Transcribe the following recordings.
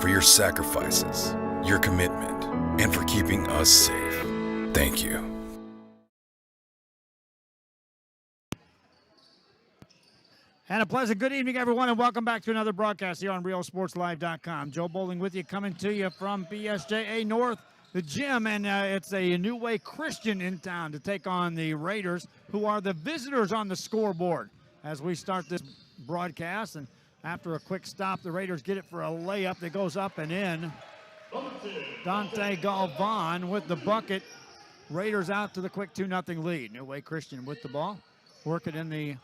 for your sacrifices, your commitment, and for keeping us safe. Thank you. And a pleasant good evening, everyone, and welcome back to another broadcast here on RealSportsLive.com. Joe Bowling with you, coming to you from PSJA North, the gym, and it's a New Way Christian in town to take on the Raiders, who are the visitors on the scoreboard as we start this broadcast. And after a quick stop, the Raiders get it for a layup that goes up and in. Dante Galvan with the bucket. Raiders out to the quick 2-0 lead. New Way Christian with the ball. Work it in the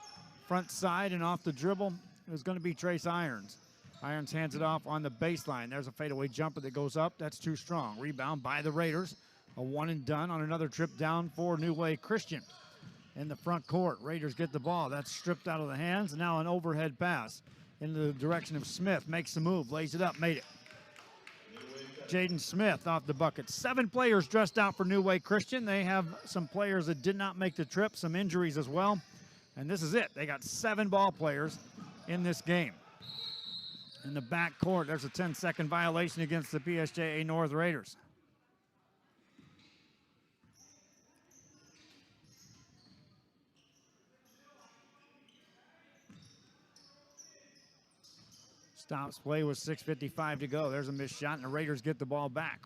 front side, and off the dribble is going to be Trace Irons. Irons hands it off on the baseline. There's a fadeaway jumper that goes up. That's too strong. Rebound by the Raiders. A one and done on another trip down for New Way Christian. In the front court, Raiders get the ball. That's stripped out of the hands. Now an overhead pass into the direction of Smith. Makes the move, lays it up, made it. Jaden Smith off the bucket. 7 players dressed out for New Way Christian. They have some players that did not make the trip, some injuries as well. And this is it. They got 7 ball players in this game. In the back court, there's a 10-second violation against the PSJA North Raiders. Stops play with 6:55 to go. There's a missed shot, and the Raiders get the ball back.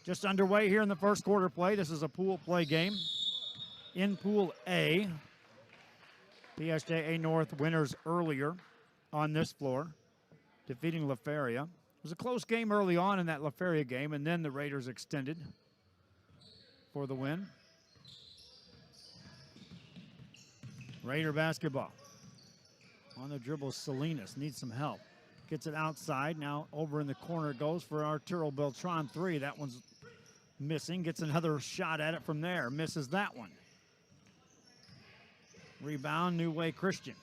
Just underway here in the first quarter play. This is a pool play game. In Pool A, PSJA North winners earlier on this floor, defeating La Feria. It was a close game early on in that La Feria game, and then the Raiders extended for the win. Raider basketball. On the dribble, Salinas needs some help. Gets it outside. Now over in the corner it goes for Arturo Beltran. 3. That one's missing. Gets another shot at it from there. Misses that one. Rebound, New Way Christian.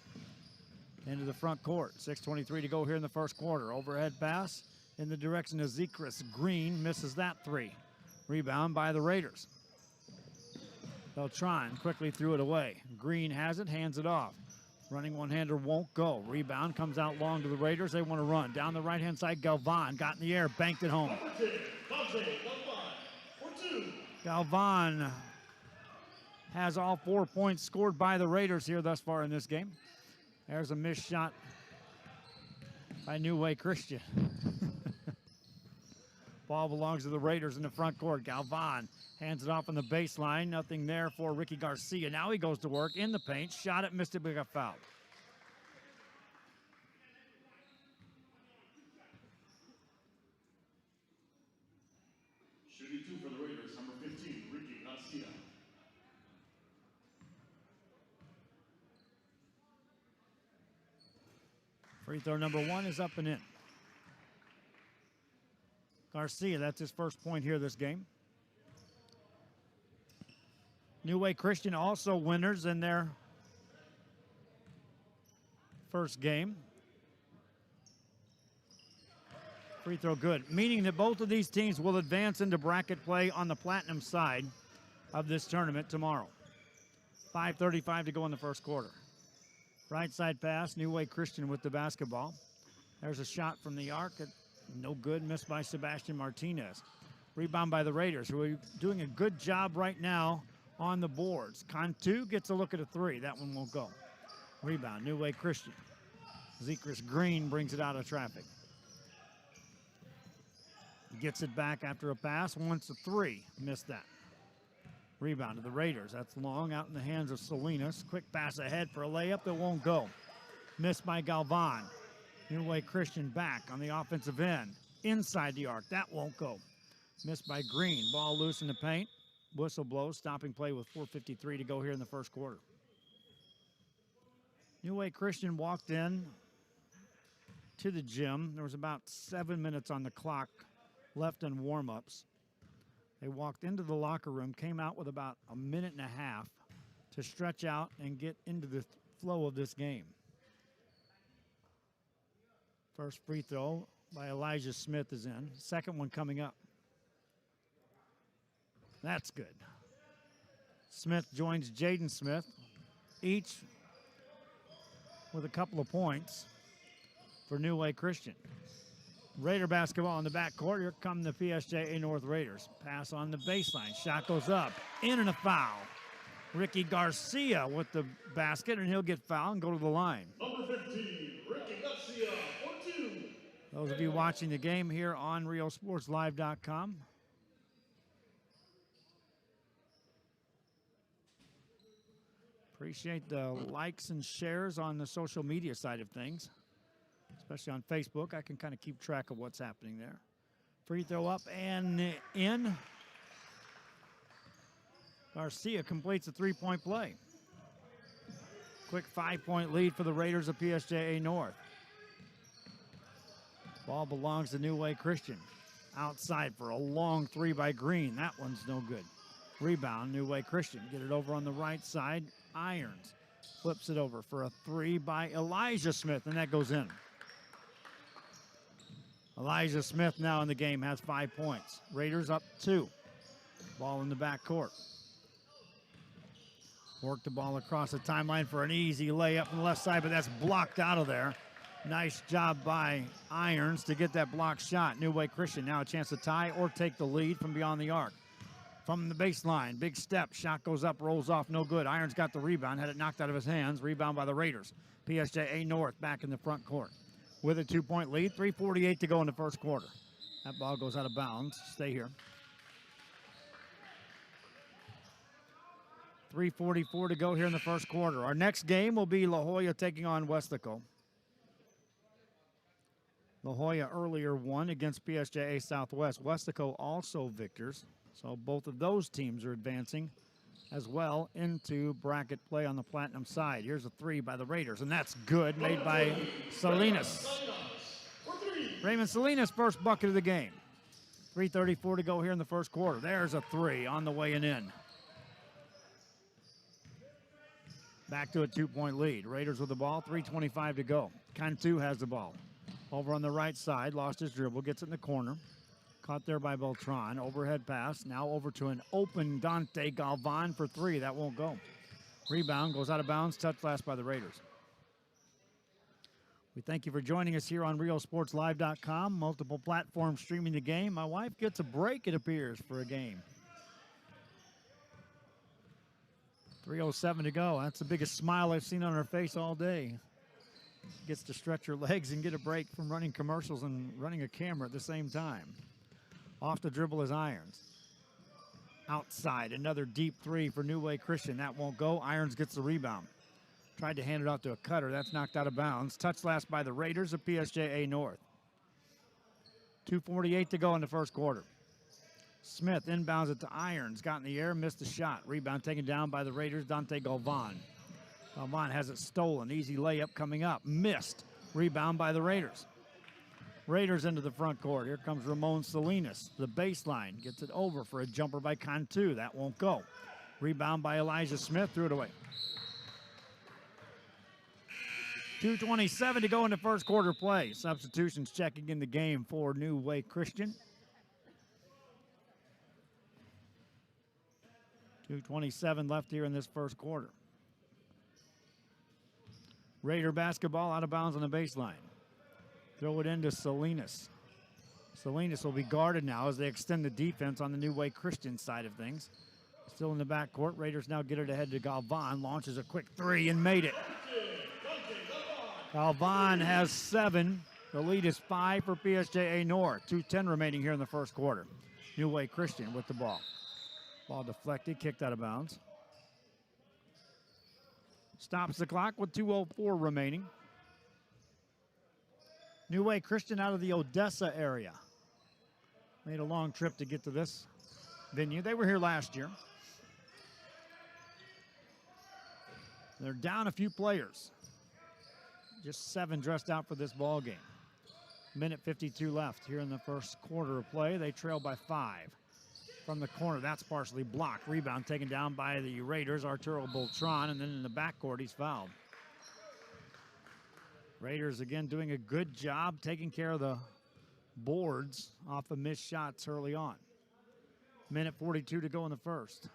Into the front court. 6:23 to go here in the first quarter. Overhead pass in the direction of Zekris Green. Misses that 3. Rebound by the Raiders. Beltran quickly threw it away. Green has it, hands it off. Running one-hander won't go. Rebound comes out long to the Raiders. They want to run. Down the right-hand side, Galvan got in the air, banked it home. Galvan has all 4 points scored by the Raiders here thus far in this game. There's a missed shot by New Way Christian. Ball belongs to the Raiders in the front court. Galvan hands it off on the baseline. Nothing there for Ricky Garcia. Now he goes to work in the paint. Shot it, missed it, but got fouled. Shooting 2 for the Raiders, number 15, Ricky Garcia. Free throw number 1 is up and in. Garcia, that's his first point here this game. New Way Christian also winners in their first game. Free throw good, meaning that both of these teams will advance into bracket play on the Platinum side of this tournament tomorrow. 5:35 to go in the first quarter. Right side pass, New Way Christian with the basketball. There's a shot from the arc. No good, missed by Sebastian Martinez. Rebound by the Raiders, who are doing a good job right now on the boards. Cantu gets a look at a 3. That one won't go. Rebound, New Way Christian. Zekris Green brings it out of traffic. Gets it back after a pass, wants a 3. Missed that. Rebound to the Raiders. That's long out in the hands of Salinas. Quick pass ahead for a layup that won't go. Missed by Galvan. New Way Christian back on the offensive end. Inside the arc. That won't go. Missed by Green. Ball loose in the paint. Whistle blows. Stopping play with 4:53 to go here in the first quarter. New Way Christian walked in to the gym. There was about 7 minutes on the clock left in warm-ups. They walked into the locker room, came out with about a minute and a half to stretch out and get into the flow of this game. First free throw by Elijah Smith is in. Second one coming up. That's good. Smith joins Jaden Smith, each with a couple of points for New Way Christian. Raider basketball in the backcourt. Here come the PSJA North Raiders. Pass on the baseline. Shot goes up. In and a foul. Ricky Garcia with the basket, and he'll get fouled and go to the line. Number 15, Ricky Garcia, for 2. Those of you watching the game here on RealSportsLive.com. Appreciate the likes and shares on the social media side of things, especially on Facebook. I can kind of keep track of what's happening there. Free throw up and in. Garcia completes a three-point play. Quick 5-point lead for the Raiders of PSJA North. Ball belongs to New Way Christian. Outside for a long three by Green. That one's no good. Rebound, New Way Christian. Get it over on the right side. Irons flips it over for a three by Elijah Smith, and that goes in. Elijah Smith now in the game has 5 points. Raiders up 2. Ball in the backcourt. Work the ball across the timeline for an easy layup on the left side, but that's blocked out of there. Nice job by Irons to get that blocked shot. New Way Christian now a chance to tie or take the lead from beyond the arc. From the baseline, big step, shot goes up, rolls off, no good. Irons got the rebound, had it knocked out of his hands. Rebound by the Raiders. PSJA North back in the front court with a 2-point lead. 3:48 to go in the first quarter. That ball goes out of bounds. Stay here. 3:44 to go here in the first quarter. Our next game will be La Jolla taking on Westaco. La Jolla earlier won against PSJA Southwest. Westaco also victors. So both of those teams are advancing as well into bracket play on the Platinum side. Here's a three by the Raiders, and that's good, made by Salinas. Raymond Salinas' first bucket of the game. 3:34 to go here in the first quarter. There's a three on the way and in. Back to a 2-point lead. Raiders with the ball, 3:25 to go. Cantu has the ball. Over on the right side, lost his dribble, gets it in the corner. Caught there by Beltran. Overhead pass. Now over to an open Dante Galvan for three. That won't go. Rebound goes out of bounds. Touch last by the Raiders. We thank you for joining us here on RealSportsLive.com. Multiple platforms streaming the game. My wife gets a break, it appears, for a game. 3:07 to go. That's the biggest smile I've seen on her face all day. Gets to stretch her legs and get a break from running commercials and running a camera at the same time. Off the dribble is Irons. Outside, another deep three for New Way Christian. That won't go. Irons gets the rebound. Tried to hand it off to a cutter. That's knocked out of bounds. Touch last by the Raiders of PSJA North. 2:48 to go in the first quarter. Smith inbounds it to Irons. Got in the air, missed the shot. Rebound taken down by the Raiders, Dante Galvan. Galvan has it stolen. Easy layup coming up. Missed. Rebound by the Raiders. Raiders into the front court. Here comes Ramon Salinas. The baseline. Gets it over for a jumper by Cantu. That won't go. Rebound by Elijah Smith. Threw it away. 2:27 to go in the first quarter play. Substitutions checking in the game for New Way Christian. 2:27 left here in this first quarter. Raider basketball out of bounds on the baseline. Throw it into Salinas. Salinas will be guarded now as they extend the defense on the New Way Christian side of things. Still in the backcourt. Raiders now get it ahead to Galvan. Launches a quick three and made it. Galvan has 7. The lead is 5 for PSJA North. 2:10 remaining here in the first quarter. New Way Christian with the ball. Ball deflected, kicked out of bounds. Stops the clock with 2:04 remaining. New Way Christian out of the Odessa area. Made a long trip to get to this venue. They were here last year. They're down a few players. Just 7 dressed out for this ball game. Minute 52 left here in the first quarter of play. They trail by 5. From the corner, that's partially blocked. Rebound taken down by the Raiders, Arturo Beltran, and then in the backcourt, he's fouled. Raiders again doing a good job taking care of the boards off of missed shots early on. Minute 42 to go in the first.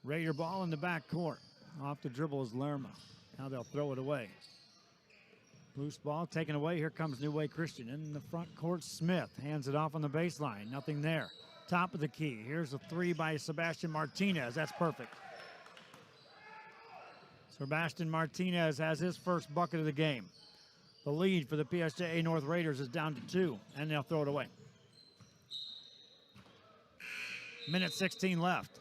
Raider ball in the backcourt. Off the dribble is Lerma. Now they'll throw it away. Loose ball taken away. Here comes New Way Christian. In the front court, Smith hands it off on the baseline. Nothing there. Top of the key. Here's a three by Sebastian Martinez. That's perfect. Sebastian Martinez has his first bucket of the game. The lead for the PSJA North Raiders is down to 2, and they'll throw it away. Minute 16 left.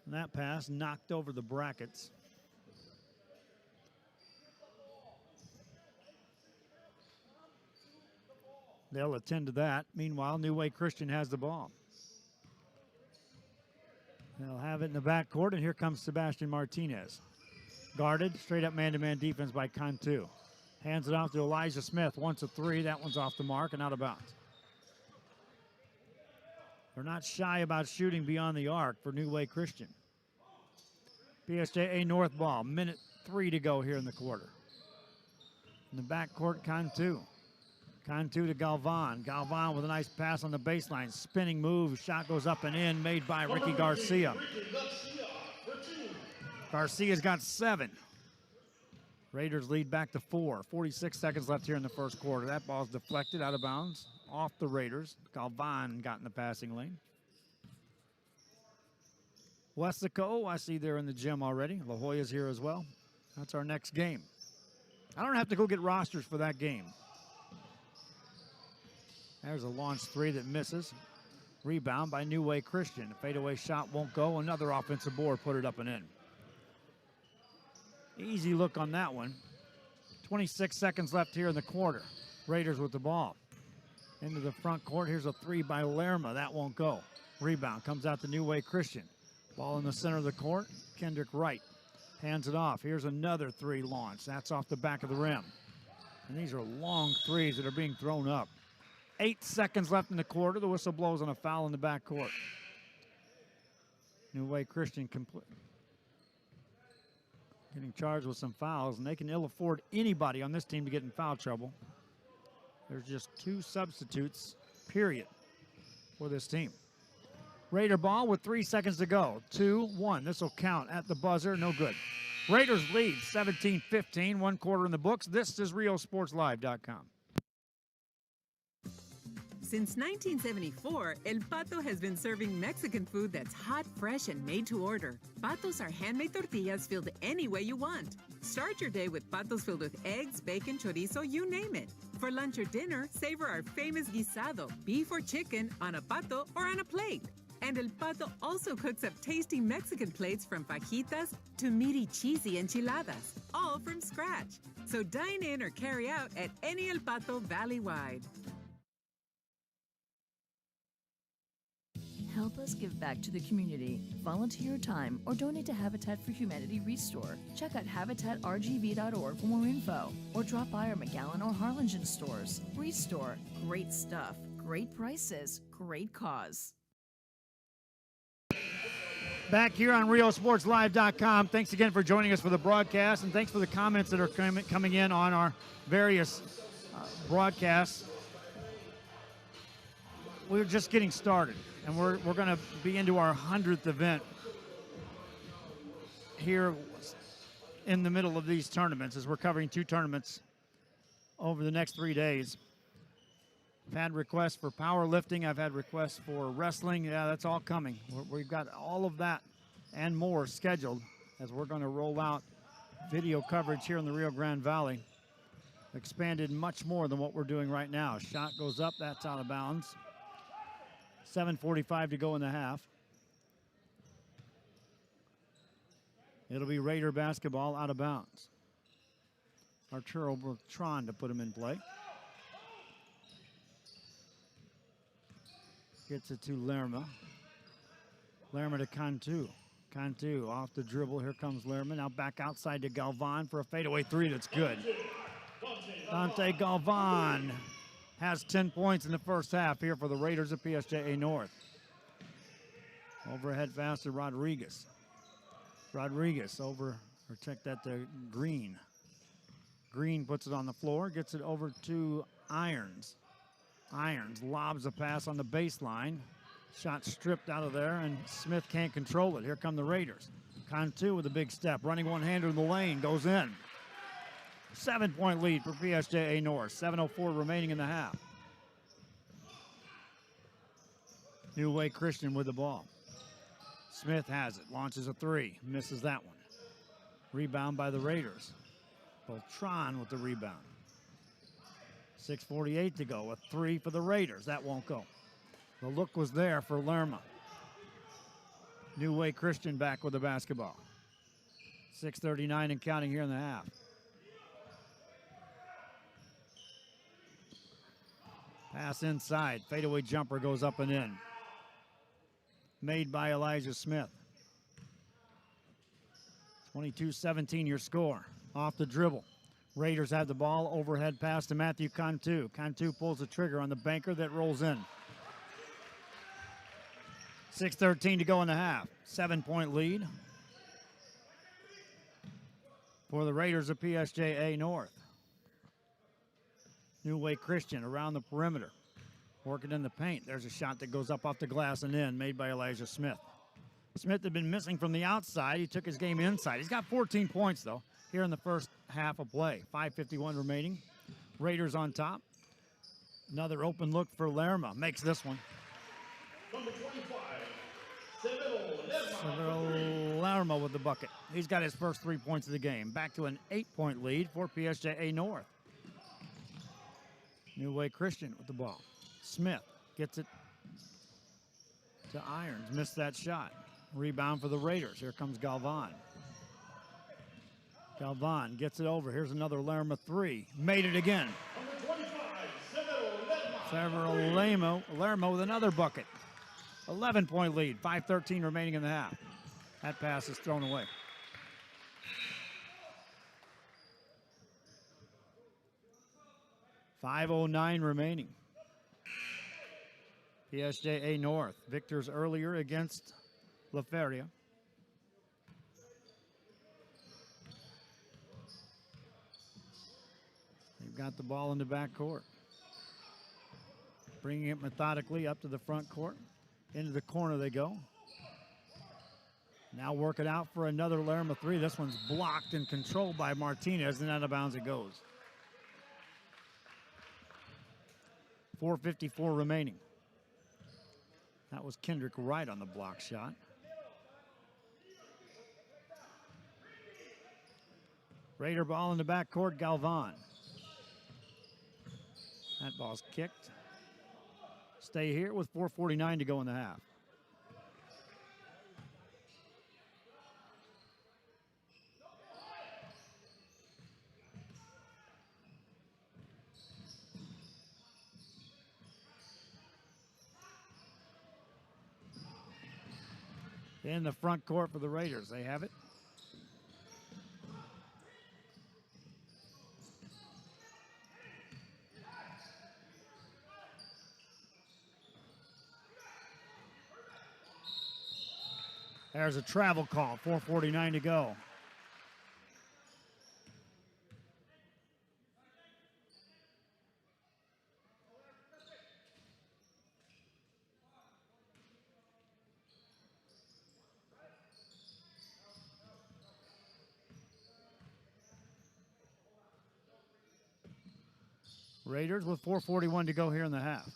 And that pass knocked over the brackets. They'll attend to that. Meanwhile, New Way Christian has the ball. They'll have it in the backcourt, and here comes Sebastian Martinez. Guarded, straight up man-to-man defense by Cantu. Hands it off to Elijah Smith. Wants a three. That one's off the mark and out of bounds. They're not shy about shooting beyond the arc for New Way Christian. PSJA North ball. Minute 3 to go here in the quarter. In the backcourt, Cantu. Cantu to Galvan. Galvan with a nice pass on the baseline. Spinning move. Shot goes up and in. Made by Ricky Garcia. Garcia's got 7. Raiders lead back to 4. 46 seconds left here in the first quarter. That ball's deflected out of bounds. Off the Raiders. Galvan got in the passing lane. Westico, I see they're in the gym already. La Jolla's here as well. That's our next game. I don't have to go get rosters for that game. There's a launch three that misses. Rebound by New Way Christian. A fadeaway shot won't go. Another offensive board put it up and in. Easy look on that one. 26 seconds left here in the quarter. Raiders with the ball. Into the front court. Here's a three by Lerma. That won't go. Rebound comes out to New Way Christian. Ball in the center of the court. Kendrick Wright hands it off. Here's another three launch. That's off the back of the rim. And these are long threes that are being thrown up. 8 seconds left in the quarter. The whistle blows on a foul in the backcourt. New Way Christian getting charged with some fouls, and they can ill afford anybody on this team to get in foul trouble. There's just 2 substitutes, period, for this team. Raider ball with 3 seconds to go. 2-1. This will count at the buzzer. No good. Raiders lead 17-15. 1 quarter in the books. This is RioSportsLive.com. Since 1974, El Pato has been serving Mexican food that's hot, fresh, and made to order. Patos are handmade tortillas filled any way you want. Start your day with patos filled with eggs, bacon, chorizo, you name it. For lunch or dinner, savor our famous guisado, beef or chicken, on a pato or on a plate. And El Pato also cooks up tasty Mexican plates from fajitas to meaty, cheesy enchiladas, all from scratch. So dine in or carry out at any El Pato valley-wide. Help us give back to the community. Volunteer your time or donate to Habitat for Humanity Restore. Check out habitatrgv.org for more info or drop by our McAllen or Harlingen stores. Restore. Great stuff, great prices, great cause. Back here on RioSportsLive.com. Thanks again for joining us for the broadcast, and thanks for the comments that are coming in on our various broadcasts. We're just getting started, and we're going to be into our 100th event here in the middle of these tournaments, as we're covering 2 tournaments over the next 3 days. I've had requests for powerlifting. I've had requests for wrestling. Yeah, that's all coming. We've got all of that and more scheduled as we're going to roll out video coverage here in the Rio Grande Valley. Expanded much more than what we're doing right now. Shot goes up. That's out of bounds. 7:45 to go in the half. It'll be Raider basketball out of bounds. Arturo will trying to put him in play. Gets it to Lerma. Lerma to Cantu. Cantu off the dribble. Here comes Lerma. Now back outside to Galvan for a fadeaway three that's good. Dante Galvan has 10 points in the first half here for the Raiders of PSJA North. Overhead pass to Rodriguez. Rodriguez over, or check that to Green. Green puts it on the floor, gets it over to Irons. Irons lobs a pass on the baseline. Shot stripped out of there, and Smith can't control it. Here come the Raiders. Cantu with a big step, running one-hander in the lane, goes in. 7-point lead for PSJA North. 7:04 remaining in the half. New Way Christian with the ball. Smith has it, launches a three, misses that one. Rebound by the Raiders. Beltran with the rebound. 6:48 to go, a three for the Raiders. That won't go. The look was there for Lerma. New Way Christian back with the basketball. 6:39 and counting here in the half. Pass inside, fadeaway jumper goes up and in. Made by Elijah Smith. 22-17 your score. Off the dribble. Raiders have the ball, overhead pass to Matthew Cantu. Cantu pulls the trigger on the banker that rolls in. 6:13 to go in the half. 7-point lead for the Raiders of PSJA North. New Way Christian around the perimeter. Working in the paint. There's a shot that goes up off the glass and in, made by Elijah Smith. Smith had been missing from the outside. He took his game inside. He's got 14 points, though, here in the first half of play. 5:51 remaining. Raiders on top. Another open look for Lerma. Makes this one. Number 25, Severo Lerma with the bucket. He's got his first 3 points of the game. Back to an 8-point lead for PSJA North. New Way Christian with the ball. Smith gets it to Irons. Missed that shot. Rebound for the Raiders. Here comes Galvan. Galvan gets it over. Here's another Lerma three. Made it again. Number 25, Severo Lerma with another bucket. 11-point lead. 5:13 remaining in the half. That pass is thrown away. .509 remaining. PSJA North. Victors earlier against La Feria. They've got the ball in the back court. Bringing it methodically up to the front court. Into the corner they go. Now work it out for another Lerma three. This one's blocked and controlled by Martinez, and out of bounds it goes. 4:54 remaining. That was Kendrick Wright on the block shot. Raider ball in the backcourt, Galvan. That ball's kicked. Stay here with 4:49 to go in the half. In the front court for the Raiders. They have it. There's a travel call. 4:49 to go. Raiders with 4:41 to go here in the half.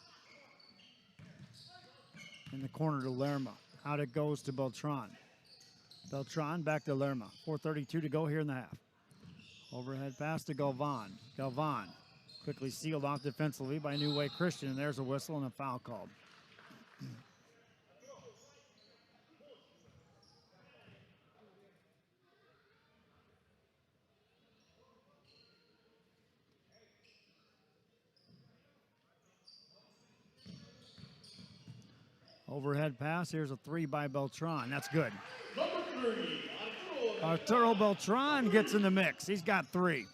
In the corner to Lerma. Out it goes to Beltran. Beltran back to Lerma. 4:32 to go here in the half. Overhead pass to Galvan. Galvan quickly sealed off defensively by New Way Christian. And there's a whistle and a foul called. Overhead pass. Here's a three by Beltran. That's good. number 3, Arturo Beltran gets in the mix. He's got three.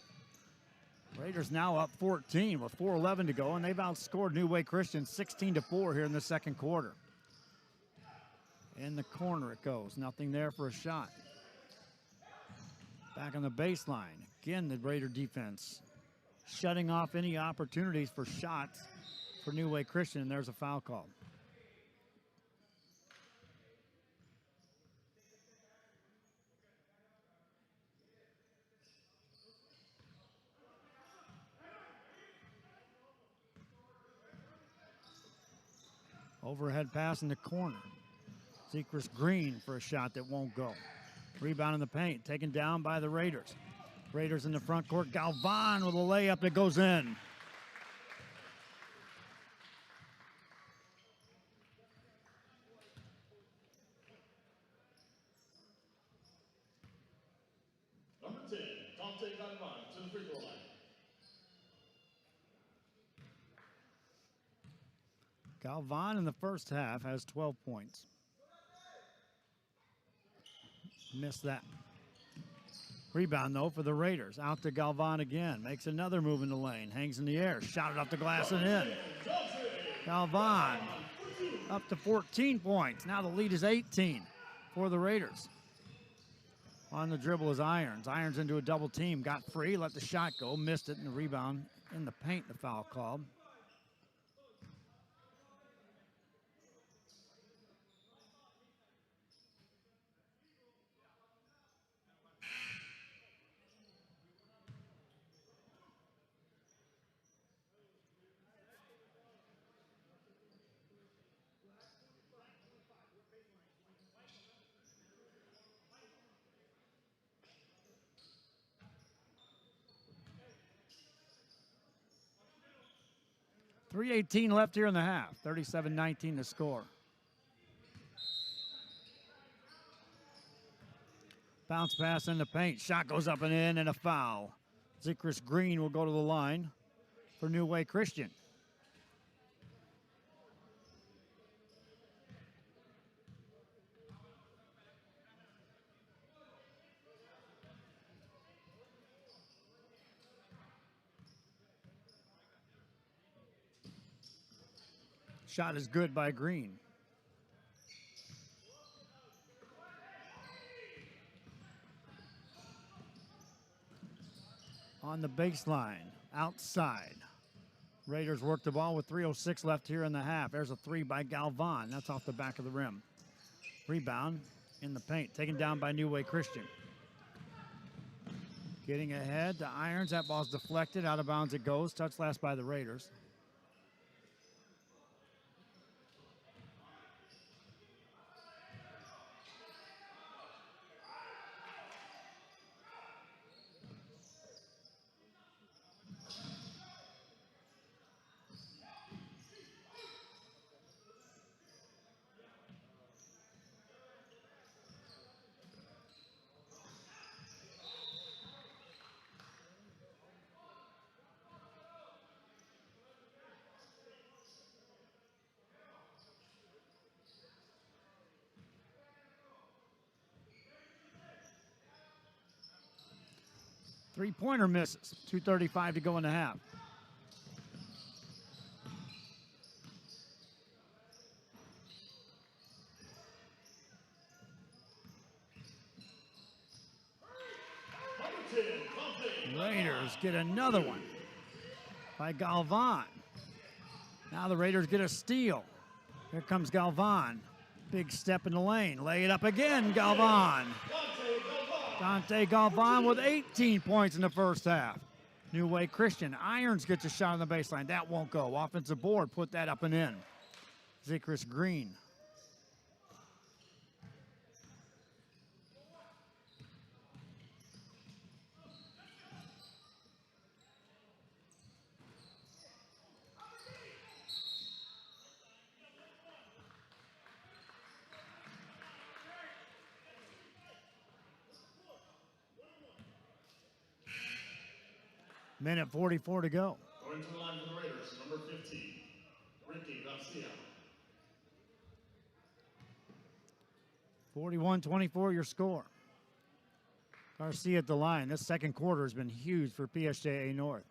Raiders now up 14 with 4:11 to go, and they've outscored New Way Christian 16-4 here in the second quarter. In the corner it goes. Nothing there for a shot. Back on the baseline. Again, the Raider defense shutting off any opportunities for shots for New Way Christian, and there's a foul call. Overhead pass in the corner. Secret Green for a shot that won't go. Rebound in the paint, taken down by the Raiders. Raiders in the front court. Galvan with a layup that goes in. Number 10, Dante Galvan to the free throw line. Galvan in the first half has 12 points. Missed that. Rebound, though, for the Raiders. Out to Galvan again. Makes another move in the lane. Hangs in the air. Shot it off the glass and in. Galvan up to 14 points. Now the lead is 18 for the Raiders. On the dribble is Irons. Irons into a double team. Got free. Let the shot go. Missed it in the rebound. In the paint, the foul called. .318 left here in the half. 37-19 the score. Bounce pass in the paint. Shot goes up and in, and a foul. Secret Green will go to the line for New Way Christian. Shot is good by Green. On the baseline, outside. Raiders work the ball with 3:06 left here in the half. There's a three by Galvan. That's off the back of the rim. Rebound in the paint, taken down by New Way Christian. Getting ahead to Irons. That ball's deflected. Out of bounds it goes. Touch last by the Raiders. Three-pointer misses. 2:35 to go in the half. Raiders get another one by Galvan. Now the Raiders get a steal. Here comes Galvan. Big step in the lane. Lay it up again, Galvan. Dante Galvan with 18 points in the first half. New Way Christian. Irons gets a shot on the baseline. That won't go. Offensive board, put that up and in. Secret Green. Minute 44 to go. Going to the line for the Raiders, number 15, Ricky Garcia. 41-24 your score. Garcia at the line. This second quarter has been huge for PSJA North.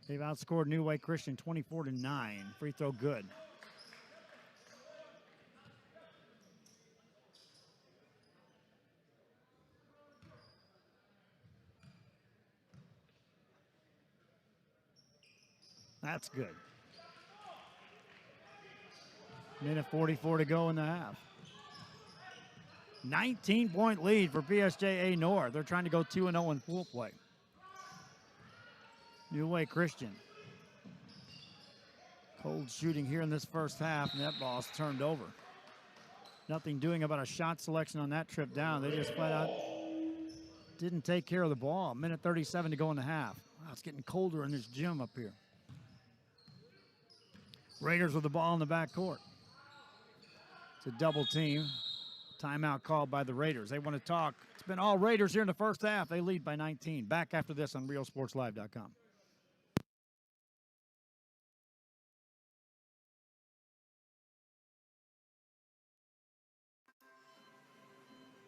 They've outscored New Way Christian 24-9. Free throw good. That's good. Minute 44 to go in the half. 19-point lead for PSJA North. They're trying to go 2-0 in pool play. New Way Christian. Cold shooting here in this first half, and that ball's turned over. Nothing doing about a shot selection on that trip down. They just flat out didn't take care of the ball. Minute 37 to go in the half. Wow, it's getting colder in this gym up here. Raiders with the ball in the backcourt. It's a double team. Timeout called by the Raiders. They want to talk. It's been all Raiders here in the first half. They lead by 19. Back after this on RealSportsLive.com.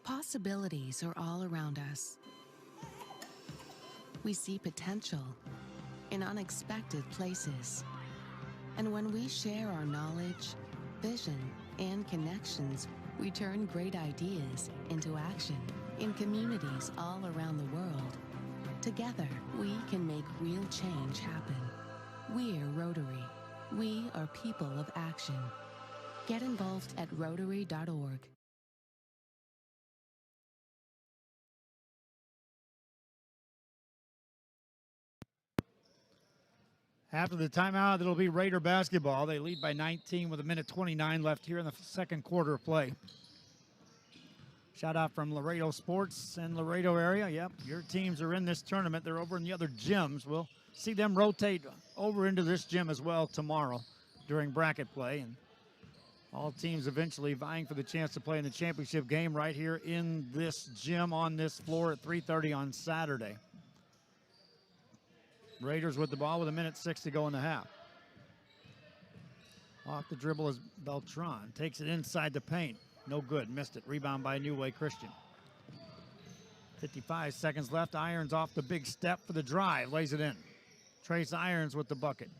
Possibilities are all around us. We see potential in unexpected places. And when we share our knowledge, vision, and connections, we turn great ideas into action in communities all around the world. Together, we can make real change happen. We're Rotary. We are people of action. Get involved at Rotary.org. After the timeout, it'll be Raider basketball. They lead by 19 with a minute 29 left here in the second quarter of play. Shout out from Laredo Sports and Laredo area. Yep, your teams are in this tournament. They're over in the other gyms. We'll see them rotate over into this gym as well tomorrow during bracket play. And all teams eventually vying for the chance to play in the championship game right here in this gym on this floor at 3:30 on Saturday. Raiders with the ball with a minute 6 to go in the half. Off the dribble is Beltran. Takes it inside the paint. No good. Missed it. Rebound by New Way Christian. 55 seconds left. Irons off the big step for the drive. Lays it in. Trace Irons with the bucket.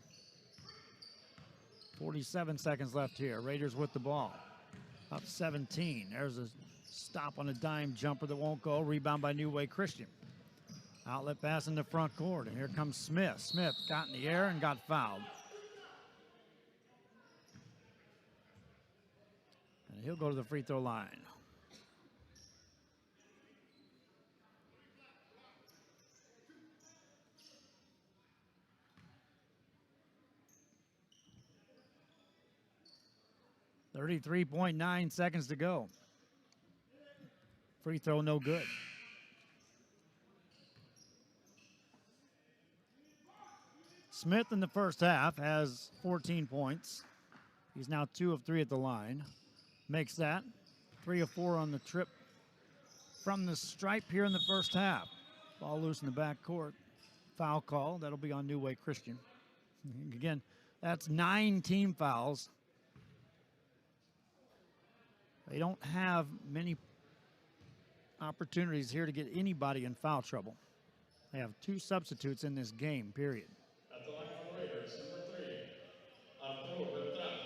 47 seconds left here. Raiders with the ball. Up 17. There's a stop on a dime jumper that won't go. Rebound by New Way Christian. Outlet pass in the front court, and here comes Smith. Smith got in the air and got fouled. And he'll go to the free throw line. .9 seconds to go. Free throw no good. Smith in the first half has 14 points. He's now 2 of 3 at the line. Makes that 3 of 4 on the trip from the stripe here in the first half. Ball loose in the backcourt. Foul call. That'll be on New Way Christian. Again, that's 9 team fouls. They don't have many opportunities here to get anybody in foul trouble. They have 2 substitutes in this game, period. At the line for the Raiders, number 3, Arturo Beltran.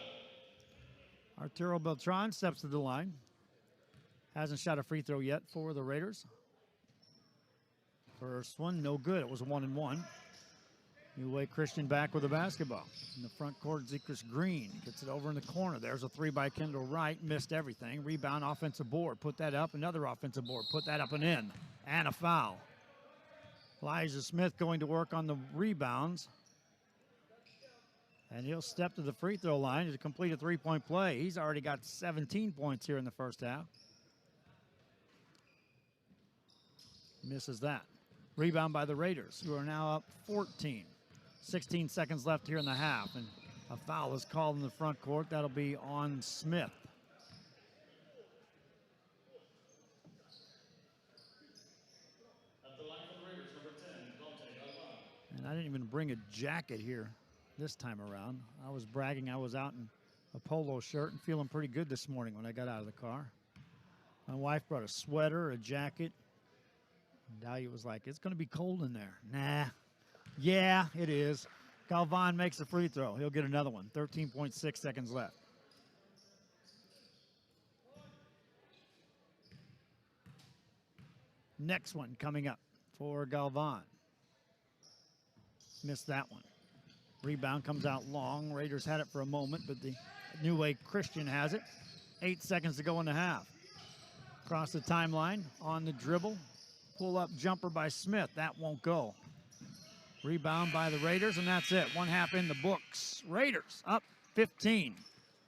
Arturo Beltran steps to the line. Hasn't shot a free throw yet for the Raiders. First one, no good. It was 1-1. New Way Christian back with the basketball. In the front court, Zekris Green gets it over in the corner. There's a 3 by Kendall Wright. Missed everything. Rebound, offensive board. Put that up. Another offensive board. Put that up and in. And a foul. Elijah Smith going to work on the rebounds. And he'll step to the free throw line to complete a 3-point play. He's already got 17 points here in the first half. Misses that. Rebound by the Raiders, who are now up 14. 16 seconds left here in the half, and a foul is called in the front court. That'll be on Smith. At the line for the Raiders, number 10, Dante Galvan. And I didn't even bring a jacket here this time around. I was bragging I was out in a polo shirt and feeling pretty good this morning when I got out of the car. My wife brought a sweater, a jacket. And Dahlia was like, it's going to be cold in there. Nah. Yeah, it is. Galvan makes a free throw. He'll get another one. 13.6 seconds left. Next one coming up for Galvan. Missed that one. Rebound comes out long. Raiders had it for a moment, but the New Way Christian has it. 8 seconds to go in the half. Across the timeline on the dribble. Pull up jumper by Smith. That won't go. Rebound by the Raiders, and that's it. 1/2 in the books. Raiders up 15.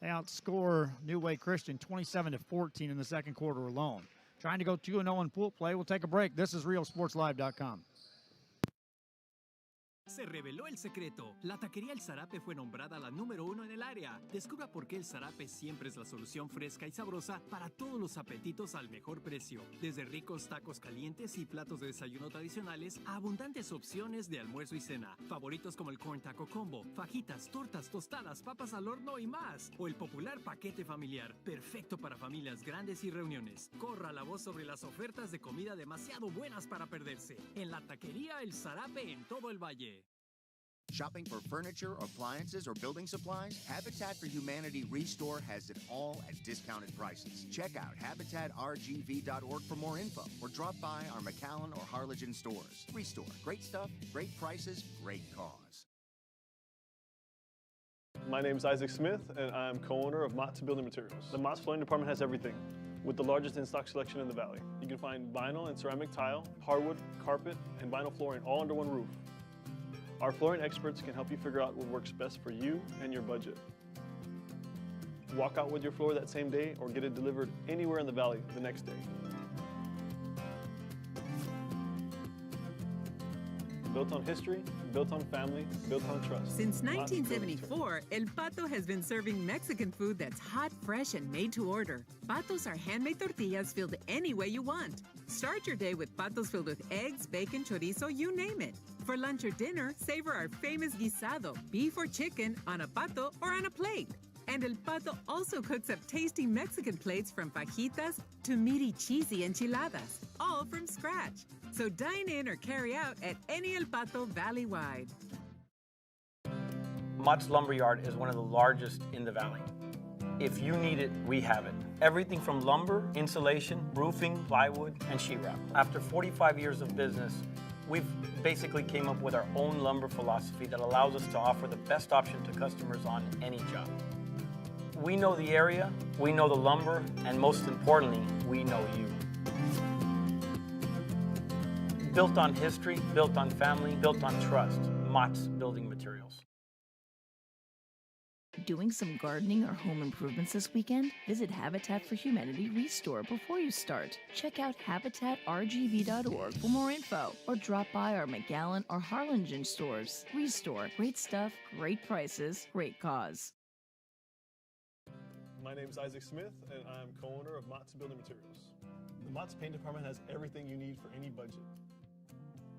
They outscore New Way Christian 27-14 in the second quarter alone. Trying to go 2-0 in pool play. We'll take a break. This is RealSportsLive.com. Se reveló el secreto. La taquería El Zarape fue nombrada la número 1 en el área. Descubra por qué El Zarape siempre es la solución fresca y sabrosa para todos los apetitos al mejor precio. Desde ricos tacos calientes y platos de desayuno tradicionales a abundantes opciones de almuerzo y cena. Favoritos como el Corn Taco Combo, fajitas, tortas, tostadas, papas al horno y más. O el popular paquete familiar, perfecto para familias grandes y reuniones. Corra la voz sobre las ofertas de comida demasiado buenas para perderse. En la taquería El Zarape en todo el valle. Shopping for furniture, appliances, or building supplies? Habitat for Humanity Restore has it all at discounted prices. Check out habitatrgv.org for more info, or drop by our McAllen or Harlingen stores. Restore. Great stuff, great prices, great cause. My name is Isaac Smith, and I'm co-owner of Mott's Building Materials. The Mott's Flooring Department has everything, with the largest in-stock selection in the Valley. You can find vinyl and ceramic tile, hardwood, carpet, and vinyl flooring all under one roof. Our flooring experts can help you figure out what works best for you and your budget. Walk out with your floor that same day or get it delivered anywhere in the Valley the next day. Built on history, built on family, built on trust. Since Mott's Building 1974, El Pato has been serving Mexican food that's hot, fresh, and made to order. Patos are handmade tortillas filled any way you want. Start your day with patos filled with eggs, bacon, chorizo, you name it. For lunch or dinner, savor our famous guisado, beef or chicken, on a pato or on a plate. And El Pato also cooks up tasty Mexican plates from fajitas to meaty, cheesy enchiladas, all from scratch. So dine in or carry out at any El Pato Valley-wide. Mott's Lumberyard is one of the largest in the valley. If you need it, we have it. Everything from lumber, insulation, roofing, plywood, and sheetrock. After 45 years of business, we've basically came up with our own lumber philosophy that allows us to offer the best option to customers on any job. We know the area, we know the lumber, and most importantly, we know you. Built on history, built on family, built on trust. Mott's Building Materials. Doing some gardening or home improvements this weekend? Visit Habitat for Humanity Restore before you start. Check out habitatrgv.org for more info, or drop by our McAllen or Harlingen stores. Restore. Great stuff, great prices, great cause. My name is Isaac Smith, and I'm co-owner of Mott's Building Materials. The Mott's Paint Department has everything you need for any budget.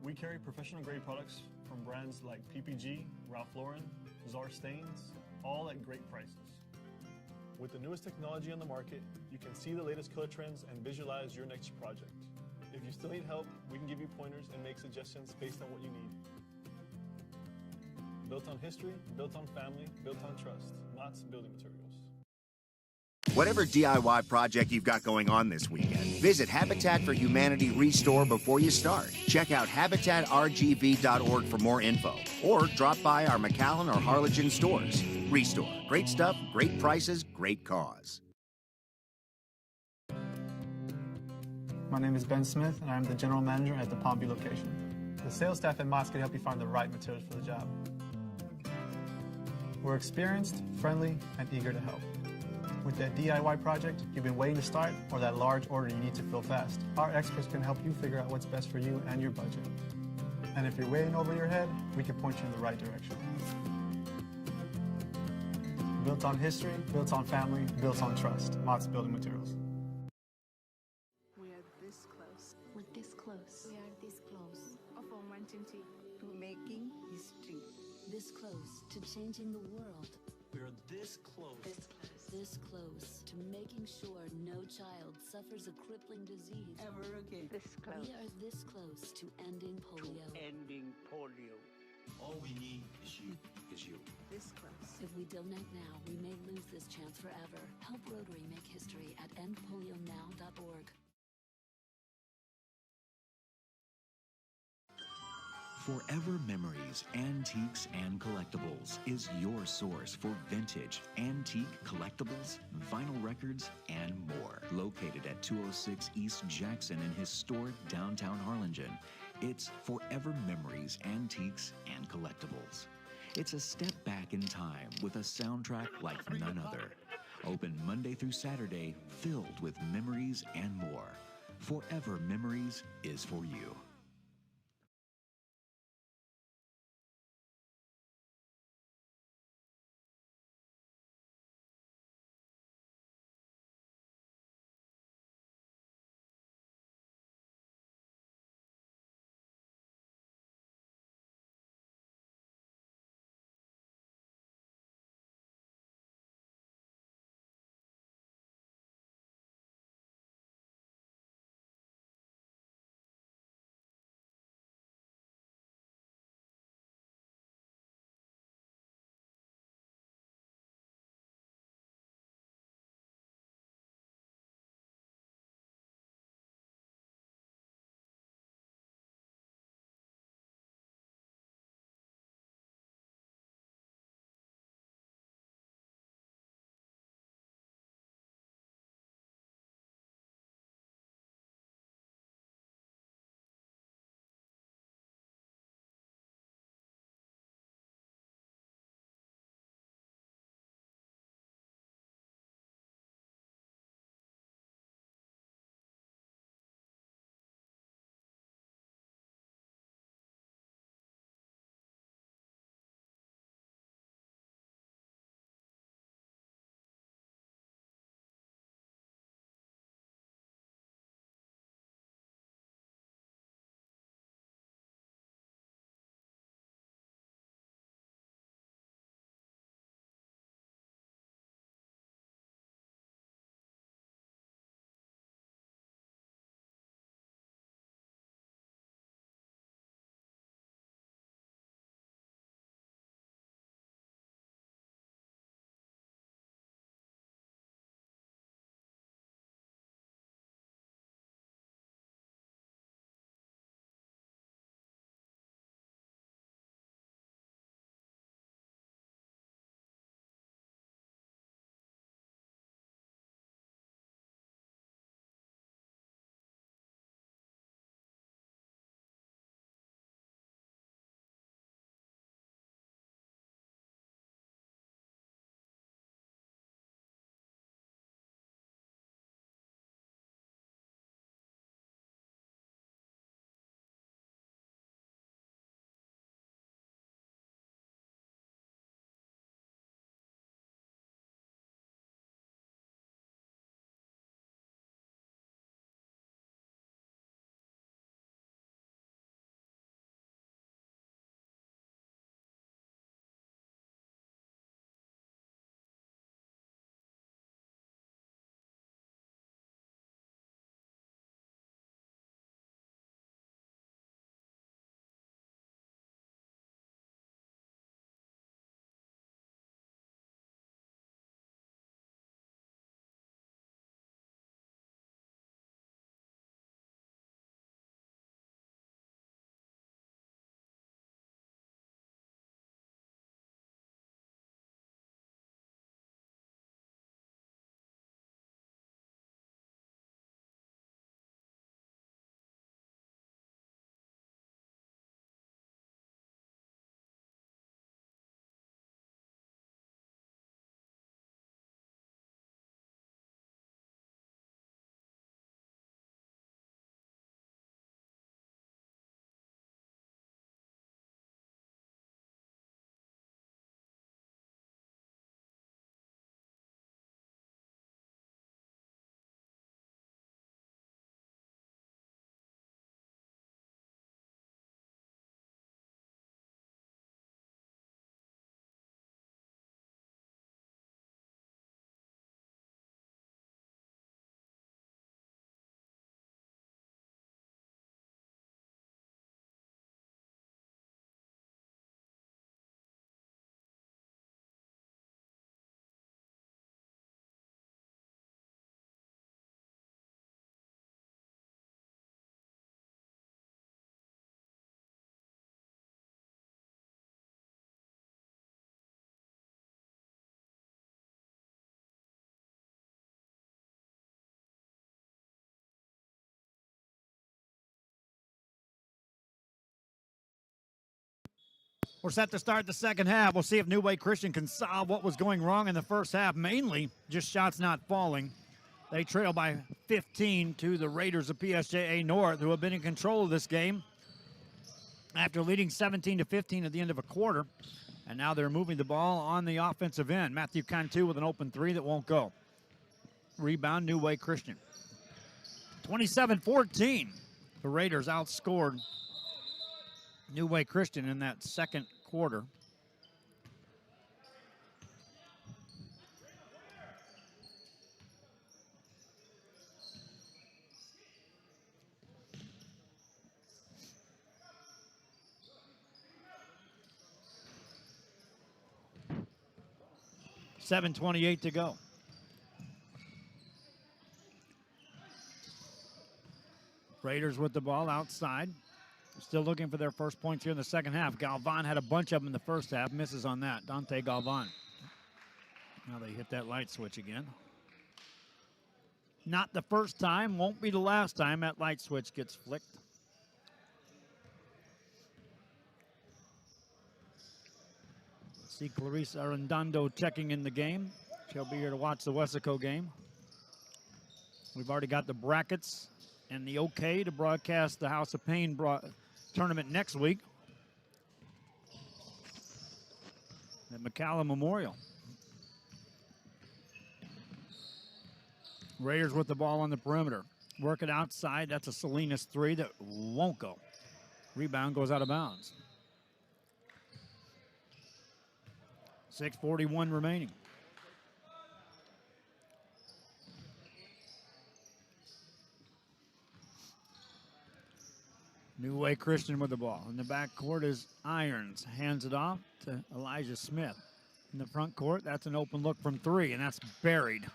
We carry professional-grade products from brands like PPG, Ralph Lauren, Czar Stains, all at great prices. With the newest technology on the market, you can see the latest color trends and visualize your next project. If you still need help, we can give you pointers and make suggestions based on what you need. Built on history, built on family, built on trust. Mott's Building Materials. Whatever DIY project you've got going on this weekend, visit Habitat for Humanity Restore before you start. Check out habitatrgv.org for more info, or drop by our McAllen or Harlingen stores. Restore. Great stuff, great prices, great cause. My name is Ben Smith, and I'm the general manager at the Palm Beach location. The sales staff at Mott's can help you find the right materials for the job. We're experienced, friendly, and eager to help. With that DIY project you've been waiting to start, or that large order you need to fill fast, our experts can help you figure out what's best for you and your budget. And if you're way over your head, we can point you in the right direction. Built on history, built on family, built on trust. Mott's Building Materials. We are this close. We're this close. We are this close of wanting to making history. This close to changing the world. We are this close. This close to making sure no child suffers a crippling disease. Ever again. This close. We are this close to ending polio. Ending polio. All we need is you. This close. If we donate now, we may lose this chance forever. Help Rotary make history at endpolionow.org. Forever Memories, Antiques and Collectibles is your source for vintage, antique collectibles, vinyl records, and more. Located at 206 East Jackson in historic downtown Harlingen, It's Forever Memories, Antiques, and Collectibles. It's a step back in time with a soundtrack like none other. Open Monday through Saturday, filled with memories and more. Forever Memories is for you. We're set to start the second half. We'll see if New Way Christian can solve what was going wrong in the first half, mainly just shots not falling. They trail by 15 to the Raiders of PSJA North, who have been in control of this game after leading 17-15 at the end of a quarter. And now they're moving the ball on the offensive end. Matthew Cantu with an open three that won't go. Rebound, New Way Christian. 27-14. The Raiders outscored New Way Christian in that second quarter. $7:28 to go. Raiders with the ball outside. Still looking for their first points here in the second half. Galvan had a bunch of them in the first half. Misses on that. Dante Galvan. Now they hit that light switch again. Not the first time. Won't be the last time that light switch gets flicked. See Clarice Arredondo checking in the game. She'll be here to watch the Wessico game. We've already got the brackets and the okay to broadcast the House of Pain tournament next week at McCallum Memorial. Raiders with the ball on the perimeter. Work it outside. That's a Salinas three that won't go. Rebound goes out of bounds. 6:41 remaining. New Way Christian with the ball. In the back court is Irons. Hands it off to Elijah Smith. In the front court, that's an open look from three, and that's buried.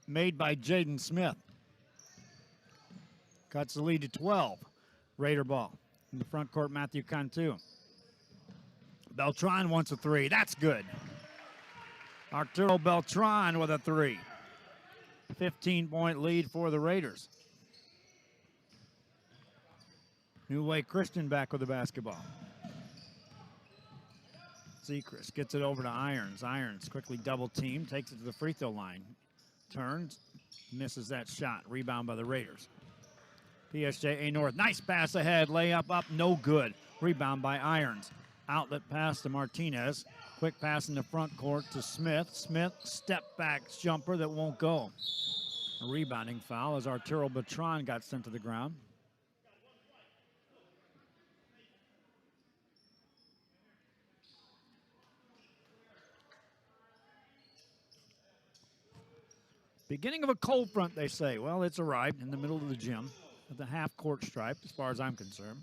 Made by Jaden Smith. Cuts the lead to 12. Raider ball. In the front court, Matthew Cantu. Beltran wants a three. That's good. Arturo Beltran with a three. 15-point lead for the Raiders. New Way Christian back with the basketball. Sechrist gets it over to Irons. Irons quickly double team, takes it to the free throw line. Turns, misses that shot. Rebound by the Raiders. PSJA North, nice pass ahead. Layup up, no good. Rebound by Irons. Outlet pass to Martinez. Quick pass in the front court to Smith. Smith, step back jumper that won't go. A rebounding foul as Arturo Beltran got sent to the ground. Beginning of a cold front, they say. Well, it's arrived in the middle of the gym at the half-court stripe, as far as I'm concerned.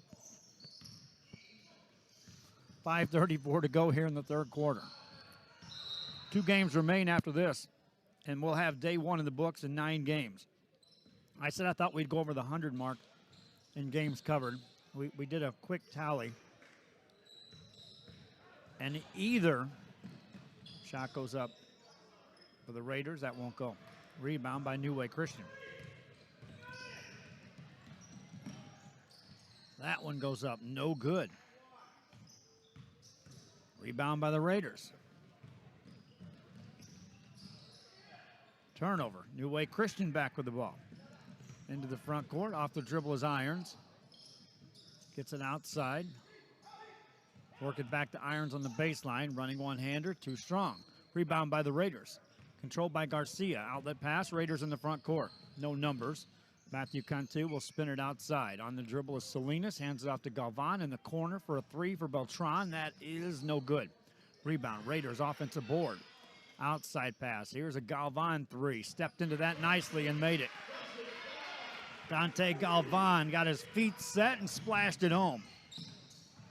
5:34 to go here in the third quarter. 2 games remain after this, and we'll have day 1 in the books in 9 games. I said I thought we'd go over the 100 mark in games covered. We did a quick tally. And either shot goes up for the Raiders, that won't go. Rebound by New Way Christian. That one goes up, no good. Rebound by the Raiders. Turnover. New Way Christian back with the ball. Into the front court. Off the dribble is Irons. Gets it outside. Work it back to Irons on the baseline. Running one-hander. Too strong. Rebound by the Raiders. Controlled by Garcia. Outlet pass. Raiders in the front court. No numbers. Matthew Cantu will spin it outside. On the dribble is Salinas. Hands it off to Galvan in the corner for a three for Beltran. That is no good. Rebound. Raiders offensive board. Outside pass. Here's a Galvan three. Stepped into that nicely and made it. Dante Galvan got his feet set and splashed it home.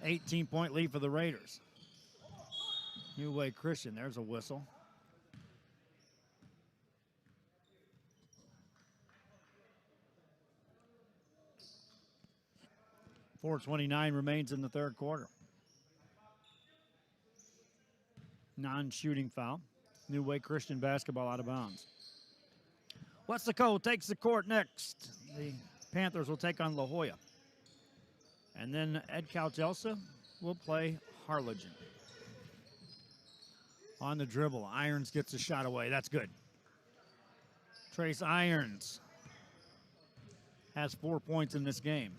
18-point lead for the Raiders. New Way Christian. There's a whistle. .429 remains in the third quarter. Non-shooting foul. New Way Christian basketball out of bounds. Wessico takes the court next. The Panthers will take on La Jolla. And then Ed Calcelsa will play Harlingen. On the dribble, Irons gets a shot away. That's good. Trace Irons has 4 points in this game.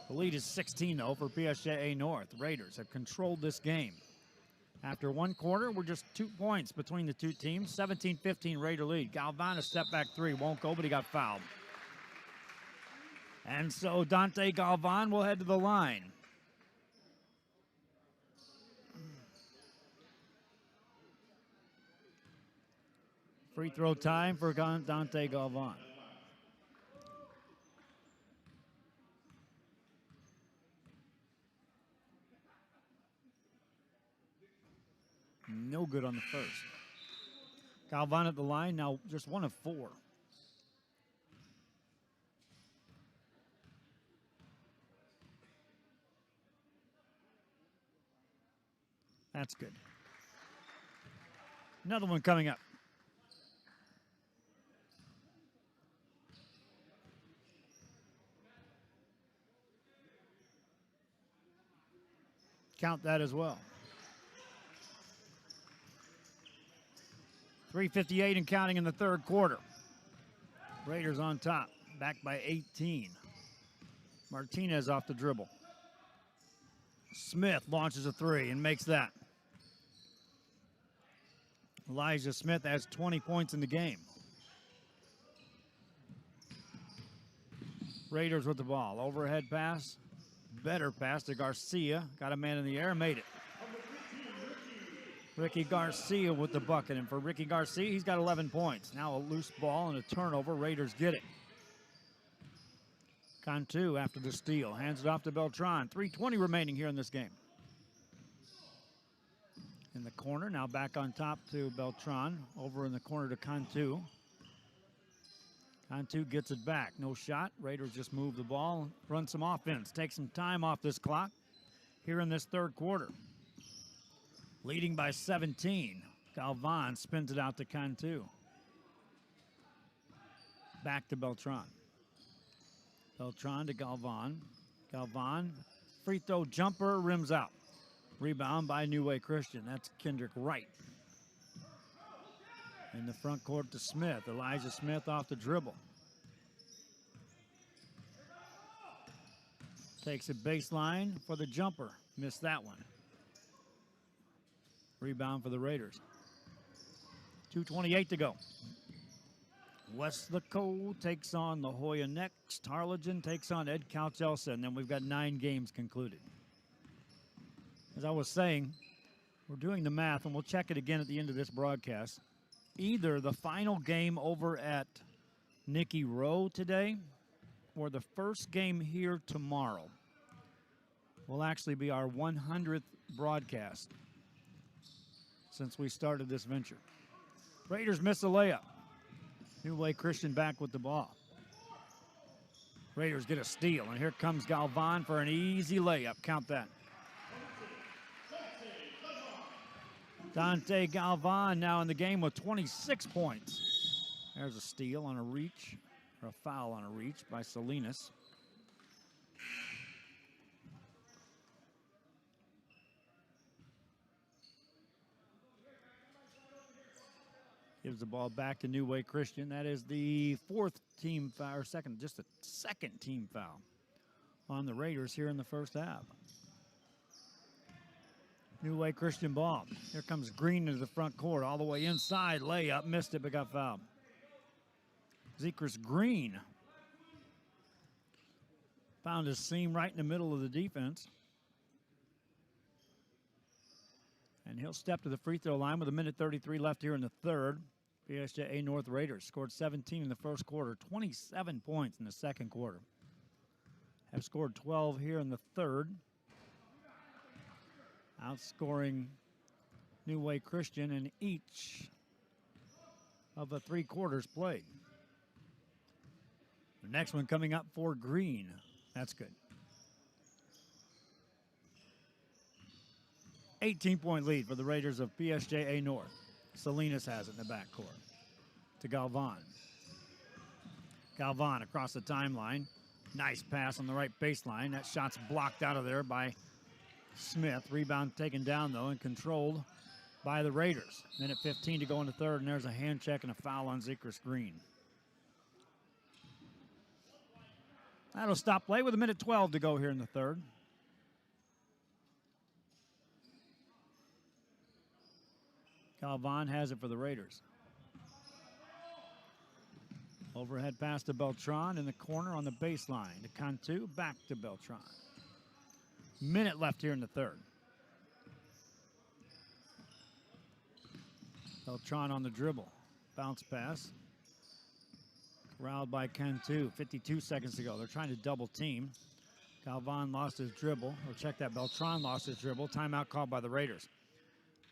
The lead is 16, though, for PSJA North. Raiders have controlled this game. After one quarter, we're just 2 points between the two teams. 17-15 Raider lead. Galvan, a step back three. Won't go, but he got fouled. And so Dante Galvan will head to the line. Free throw time for Dante Galvan. No good on the first. Galvan at the line, now just 1 of 4. That's good. Another one coming up. Count that as well. 3:58 and counting in the third quarter. Raiders on top, back by 18. Martinez off the dribble. Smith launches a three and makes that. Elijah Smith has 20 points in the game. Raiders with the ball. Overhead pass. Better pass to Garcia. Got a man in the air, made it. Ricky Garcia with the bucket. And for Ricky Garcia, he's got 11 points. Now a loose ball and a turnover. Raiders get it. Cantu after the steal. Hands it off to Beltran. 3:20 remaining here in this game. In the corner, now back on top to Beltran. Over in the corner to Cantu. Cantu gets it back. No shot. Raiders just move the ball, run some offense, take some time off this clock here in this third quarter. Leading by 17. Galvan spins it out to Cantu. Back to Beltran. Beltran to Galvan. Galvan, free throw jumper, rims out. Rebound by New Way Christian. That's Kendrick Wright. In the front court to Smith. Elijah Smith off the dribble. Takes a baseline for the jumper. Missed that one. Rebound for the Raiders. 2:28 to go. Westlaco takes on La Jolla next. Harlingen takes on Ed Couch-Elsa, and then we've got 9 games concluded. As I was saying, we're doing the math, and we'll check it again at the end of this broadcast. Either the final game over at Nicky Rowe today or the first game here tomorrow will actually be our 100th broadcast since we started this venture. Raiders miss a layup. New Way Christian back with the ball. Raiders get a steal, and here comes Galvan for an easy layup. Count that. Dante Galvan now in the game with 26 points. There's a steal on a reach, or a foul on a reach by Salinas. Gives the ball back to New Way Christian. That is the 4th team foul, or just a second team foul on the Raiders here in the first half. New Way Christian ball. Here comes Green into the front court, all the way inside. Layup, missed it, but got fouled. Zekris Green found his seam right in the middle of the defense. And he'll step to the free throw line with 1:33 left here in the third. PSJA North Raiders scored 17 in the first quarter, 27 points in the second quarter. Have scored 12 here in the third. Outscoring New Way Christian in each of the 3 quarters played. The next one coming up for Green. That's good. 18-point lead for the Raiders of PSJA North. Salinas has it in the backcourt to Galvan. Galvan across the timeline. Nice pass on the right baseline. That shot's blocked out of there by Smith. Rebound taken down, though, and controlled by the Raiders. Minute 15 to go in the third, and there's a hand check and a foul on Zekris Green. That'll stop play with a minute 12 to go here in the third. Galvan has it for the Raiders. Overhead pass to Beltran in the corner on the baseline. To Cantu, back to Beltran. Minute left here in the third. Beltran on the dribble. Bounce pass. Corralled by Cantu. 52 seconds to go. They're trying to double team. Galvan lost his dribble. Or check that. Beltran lost his dribble. Timeout called by the Raiders.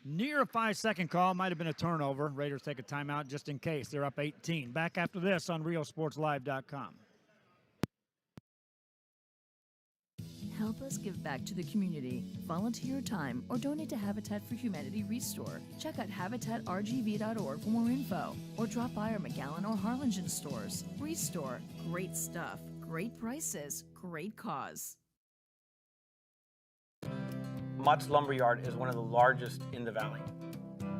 Near a 5-second call. Might have been a turnover. Raiders take a timeout just in case. They're up 18. Back after this on RealSportsLive.com. Help us give back to the community. Volunteer your time or donate to Habitat for Humanity Restore. Check out habitatrgv.org for more info or drop by our McAllen or Harlingen stores. Restore. Great stuff. Great prices. Great cause. Mott's Lumberyard is one of the largest in the valley.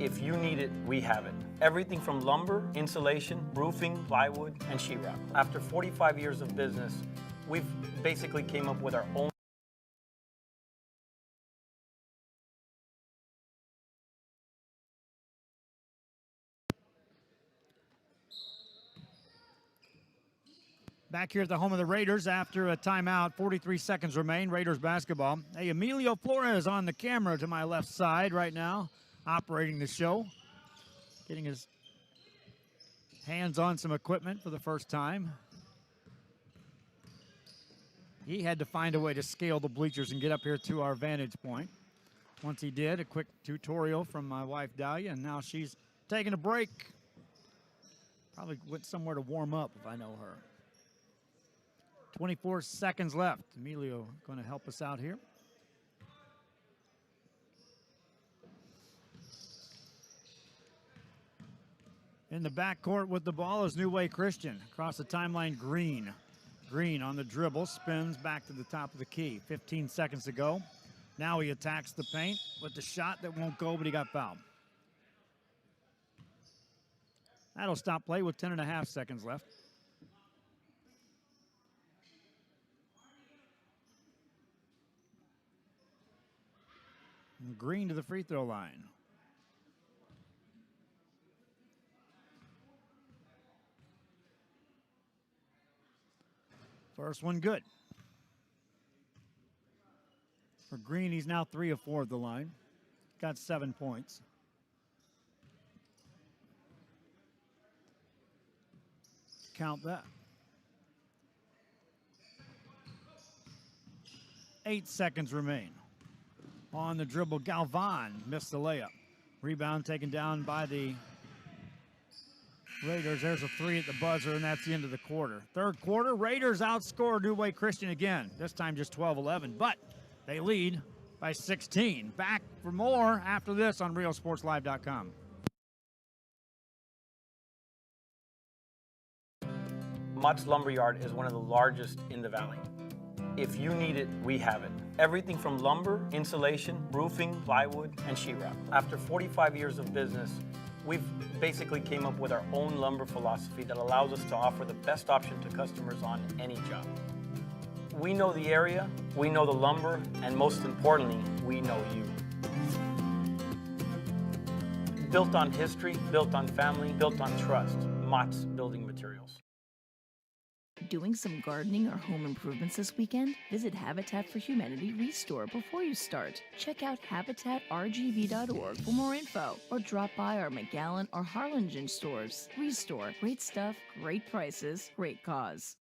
If you need it, we have it. Everything from lumber, insulation, roofing, plywood, and sheetrock. After 45 years of business, we've basically came up with our own. Back here at the home of the Raiders after a timeout, 43 seconds remain. Raiders basketball. Hey, Emilio Flores on the camera to my left side right now, operating the show. Getting his hands on some equipment for the first time. He had to find a way to scale the bleachers and get up here to our vantage point. Once he did, a quick tutorial from my wife, Dahlia, and now she's taking a break. Probably went somewhere to warm up if I know her. 24 seconds left. Emilio going to help us out here. In the backcourt with the ball is New Way Christian. Across the timeline, Green. Green on the dribble, spins back to the top of the key. 15 seconds to go. Now he attacks the paint with the shot that won't go, but he got fouled. That'll stop play with 10.5 seconds left. Green to the free throw line. First one good. For Green, he's now 3 of 4 at the line. Got 7 points. Count that. 8 seconds remain. On the dribble, Galvan missed the layup. Rebound taken down by the Raiders. There's a 3 at the buzzer, and that's the end of the quarter. Third quarter, Raiders outscore New Way Christian again. This time just 12-11, but they lead by 16. Back for more after this on RealSportsLive.com. Mott's Lumberyard is one of the largest in the valley. If you need it, we have it. Everything from lumber, insulation, roofing, plywood, and sheetrock. After 45 years of business, we've basically came up with our own lumber philosophy that allows us to offer the best option to customers on any job. We know the area, we know the lumber, and most importantly, we know you. Built on history, built on family, built on trust. Mott's Building Materials. Doing some gardening or home improvements this weekend? Visit Habitat for Humanity Restore before you start. Check out habitatrgv.org for more info or drop by our McAllen or Harlingen stores. Restore. Great stuff, great prices, great cause.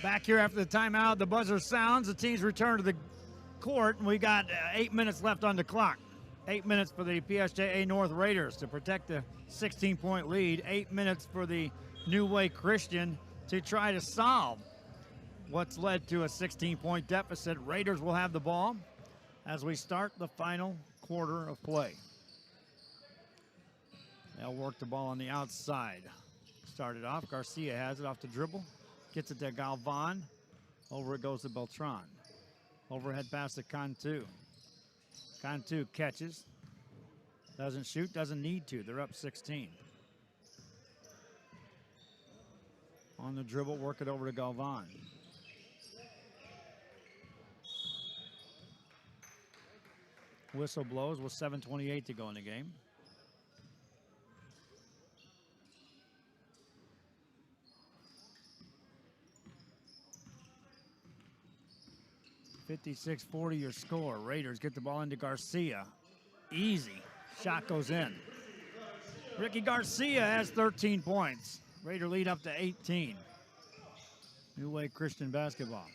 Back here after the timeout, the buzzer sounds. The teams return to the court, and we got 8 minutes left on the clock. 8 minutes for the PSJA North Raiders to protect the 16-point lead. 8 minutes for the New Way Christian to try to solve what's led to a 16-point deficit. Raiders will have the ball as we start the final quarter of play. They'll work the ball on the outside. started off. Garcia has it off the dribble. Gets it to Galvan. Over it goes to Beltran. Overhead pass to Cantu. Cantu catches. Doesn't shoot, doesn't need to. They're up 16. On the dribble, work it over to Galvan. Whistle blows with 7:28 to go in the game. (56-40) your score. Raiders get the ball into Garcia. Easy. Shot goes in. Ricky Garcia has 13 points. Raider lead up to 18. New Way Christian basketball.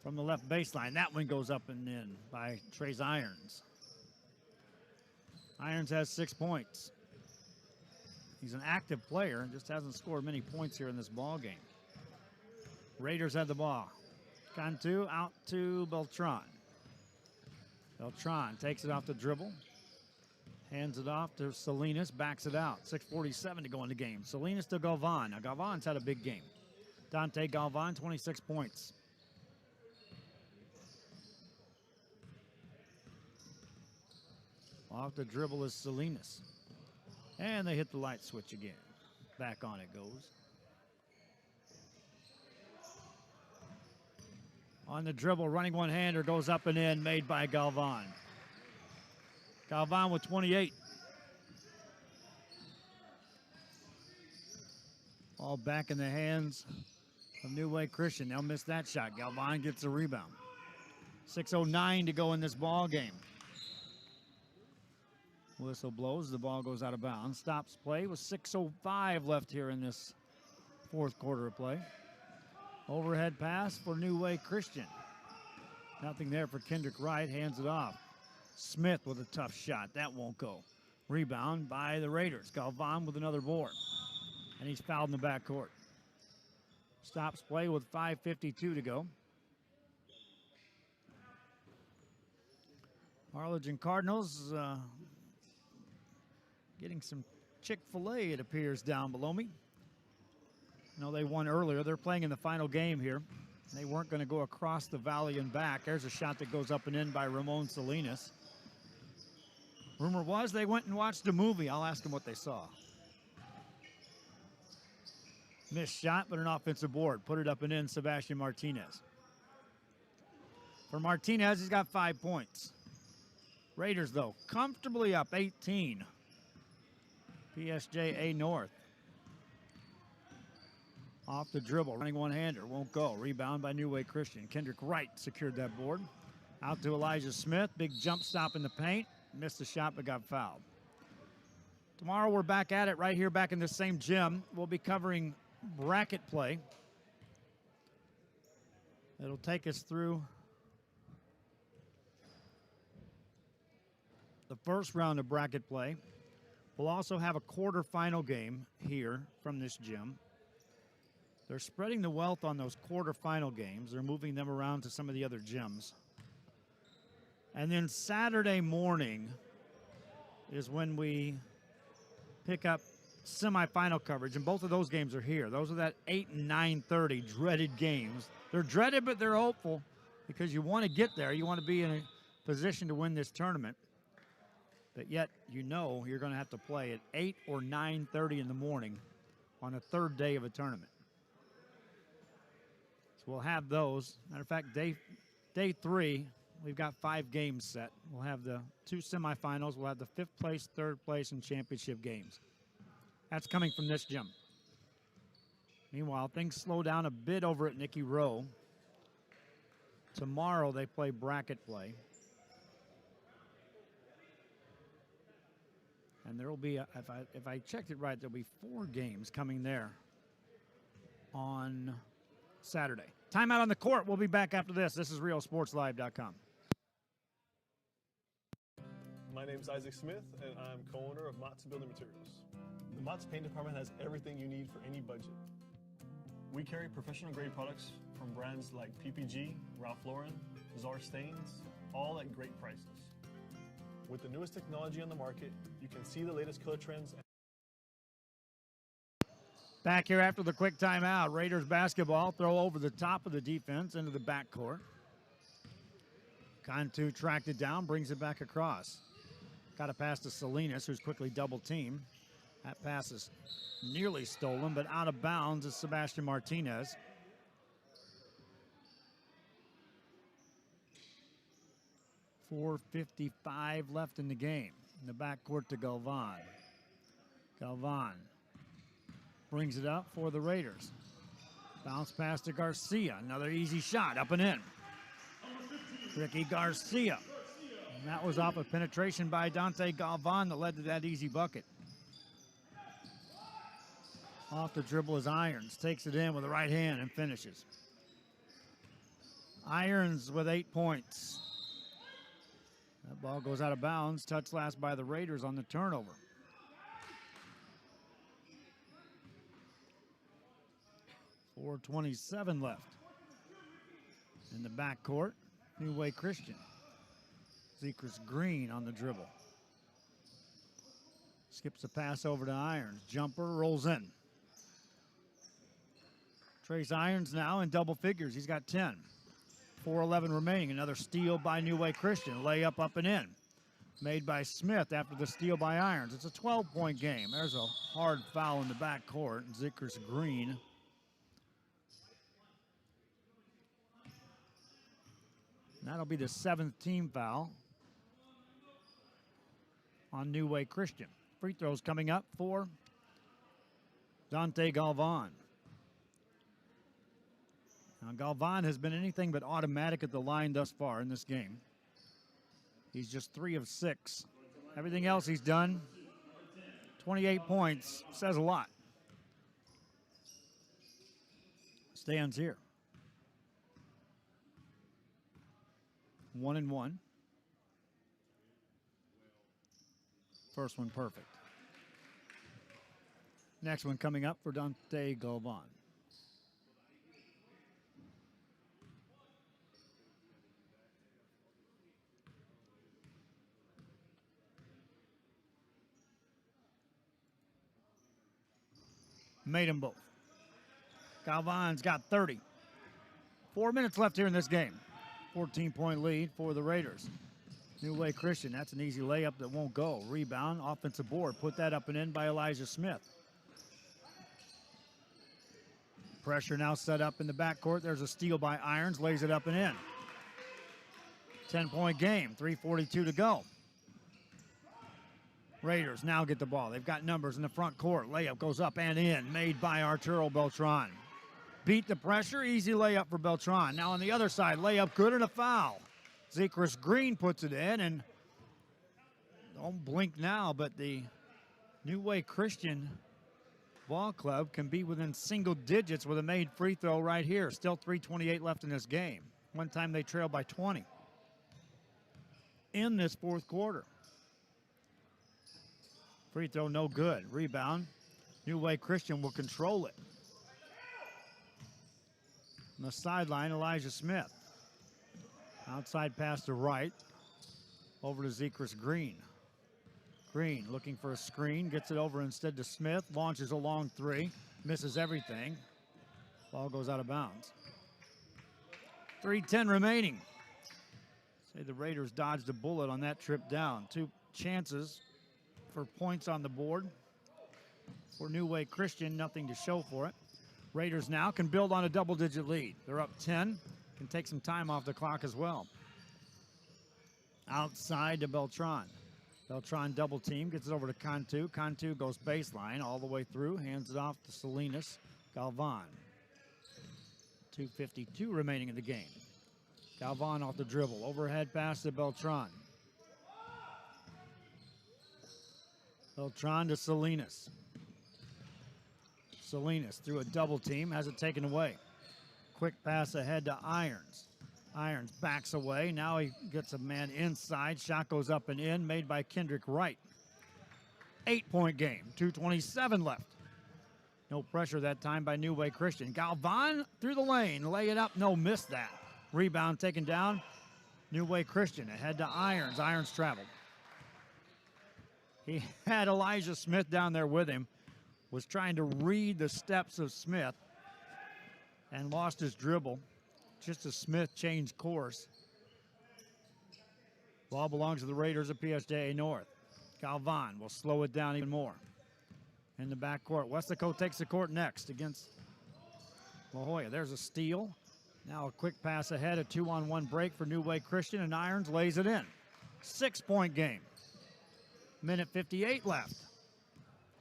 From the left baseline, that one goes up and in by Trace Irons. Irons has 6 points. He's an active player, just hasn't scored many points here in this ball game. Raiders have the ball. Cantu out to Beltran. Beltran takes it off the dribble. Hands it off to Salinas, backs it out. 6:47 to go in the game. Salinas to Galvan. Now Galvan's had a big game. Dante Galvan, 26 points. Off the dribble is Salinas. And they hit the light switch again. Back on it goes. On the dribble, running one-hander, goes up and in, made by Galvan. Galvan with 28. All back in the hands of New Way Christian. They'll miss that shot. Galvan gets a rebound. 6:09 to go in this ball game. Whistle blows, the ball goes out of bounds. Stops play with 6:05 left here in this fourth quarter of play. Overhead pass for New Way Christian. Nothing there for Kendrick Wright, hands it off. Smith with a tough shot, that won't go. Rebound by the Raiders. Galvan with another board. And he's fouled in the backcourt. Stops play with 5:52 to go. Harlingen Cardinals getting some Chick-fil-A, it appears, down below me. No, they won earlier. They're playing in the final game here. They weren't going to go across the valley and back. There's a shot that goes up and in by Ramon Salinas. Rumor was they went and watched a movie. I'll ask them what they saw. Missed shot, but an offensive board. Put it up and in, Sebastian Martinez. For Martinez, he's got 5 points. Raiders, though, comfortably up 18. PSJA North. Off the dribble, running one-hander, won't go. Rebound by New Way Christian. Kendrick Wright secured that board. Out to Elijah Smith, big jump stop in the paint. Missed the shot, but got fouled. Tomorrow we're back at it right here, back in this same gym. We'll be covering bracket play. It'll take us through the first round of bracket play. We'll also have a quarterfinal game here from this gym. They're spreading the wealth on those quarterfinal games. They're moving them around to some of the other gyms. And then Saturday morning is when we pick up semifinal coverage, and both of those games are here. Those are that 8 and 9:30 dreaded games. They're dreaded, but they're hopeful because you want to get there. You want to be in a position to win this tournament. But yet, you know you're going to have to play at 8 or 9:30 in the morning on the third day of a tournament. So we'll have those. Matter of fact, day 3, we've got 5 games set. We'll have the 2 semifinals. We'll have the 5th place, 3rd place, and championship games. That's coming from this gym. Meanwhile, things slow down a bit over at Nicky Rowe. Tomorrow they play bracket play. And there will be, if I checked it right, there'll be 4 games coming there on Saturday. Timeout on the court. We'll be back after this. This is RealSportsLive.com. My name is Isaac Smith, and I'm co-owner of Mott's Building Materials. The Mott's Paint Department has everything you need for any budget. We carry professional-grade products from brands like PPG, Ralph Lauren, Czar Stains, all at great prices. With the newest technology on the market, you can see the latest color trends Back here after the quick timeout. Raiders basketball. Throw over the top of the defense into the backcourt. Cantu tracked it down, brings it back across. Got a pass to Salinas, who's quickly double-teamed. That pass is nearly stolen, but out of bounds is Sebastian Martinez. .4:55 left in the game. In the backcourt to Galvan. Galvan brings it up for the Raiders. Bounce pass to Garcia. Another easy shot, up and in. Ricky Garcia. And that was off a penetration by Dante Galvan that led to that easy bucket. Off the dribble is Irons. Takes it in with the right hand and finishes. Irons with 8 points. That ball goes out of bounds. Touch last by the Raiders on the turnover. .427 left. In the backcourt, New Way Christian. Zekers Green on the dribble. Skips a pass over to Irons. Jumper rolls in. Trace Irons now in double figures. He's got 10. 4:11 remaining. Another steal by New Way Christian. Layup up and in. Made by Smith after the steal by Irons. It's a 12-point game. There's a hard foul in the backcourt. Zekers Green. That'll be the 7th team foul on New Way Christian. Free throws coming up for Dante Galvan. Now, Galvan has been anything but automatic at the line thus far in this game. He's just 3 of 6. Everything else he's done, 28 points, says a lot. Stands here. 1-1. First one perfect. Next one coming up for Dante Galvan. Made them both. Galvan's got 30. 4 minutes left here in this game. 14-point lead for the Raiders. New Way Christian, that's an easy layup that won't go. Rebound, offensive board. Put that up and in by Elijah Smith. Pressure now set up in the backcourt. There's a steal by Irons, lays it up and in. 10-point game, 3:42 to go. Raiders now get the ball. They've got numbers in the front court. Layup goes up and in, made by Arturo Beltran. Beat the pressure, easy layup for Beltran. Now on the other side, layup good and a foul. Zekers Green puts it in, and don't blink now, but the New Way Christian Ball Club can be within single digits with a made free throw right here. Still 3:28 left in this game. One time they trailed by 20 in this fourth quarter. Free throw no good. Rebound. New Way Christian will control it. On the sideline, Elijah Smith. Outside pass to right. Over to Zekers Green. Green looking for a screen. Gets it over instead to Smith. Launches a long three. Misses everything. Ball goes out of bounds. 3:10 remaining. Say the Raiders dodged a bullet on that trip down. 2 chances for points on the board. For New Way Christian, nothing to show for it. Raiders now can build on a double-digit lead. They're up 10. Can take some time off the clock as well. Outside to Beltran. Beltran double team, gets it over to Cantu. Cantu goes baseline all the way through, hands it off to Salinas. Galvan. 2:52 remaining in the game. Galvan off the dribble. Overhead pass to Beltran. Beltran to Salinas. Salinas through a double team, has it taken away. Quick pass ahead to Irons. Irons backs away. Now he gets a man inside. Shot goes up and in, made by Kendrick Wright. 8-point game, 2:27 left. No pressure that time by New Way Christian. Galvan through the lane, lay it up, no, missed that. Rebound taken down. New Way Christian ahead to Irons. Irons traveled. He had Elijah Smith down there with him. was trying to read the steps of Smith and lost his dribble just as Smith changed course. Ball belongs to the Raiders of PSJA North. Galvan will slow it down even more. In the backcourt, Westico takes the court next against La Jolla. There's a steal. Now a quick pass ahead, a 2-on-1 break for New Way Christian, and Irons lays it in. 6-point game. Minute 58 left.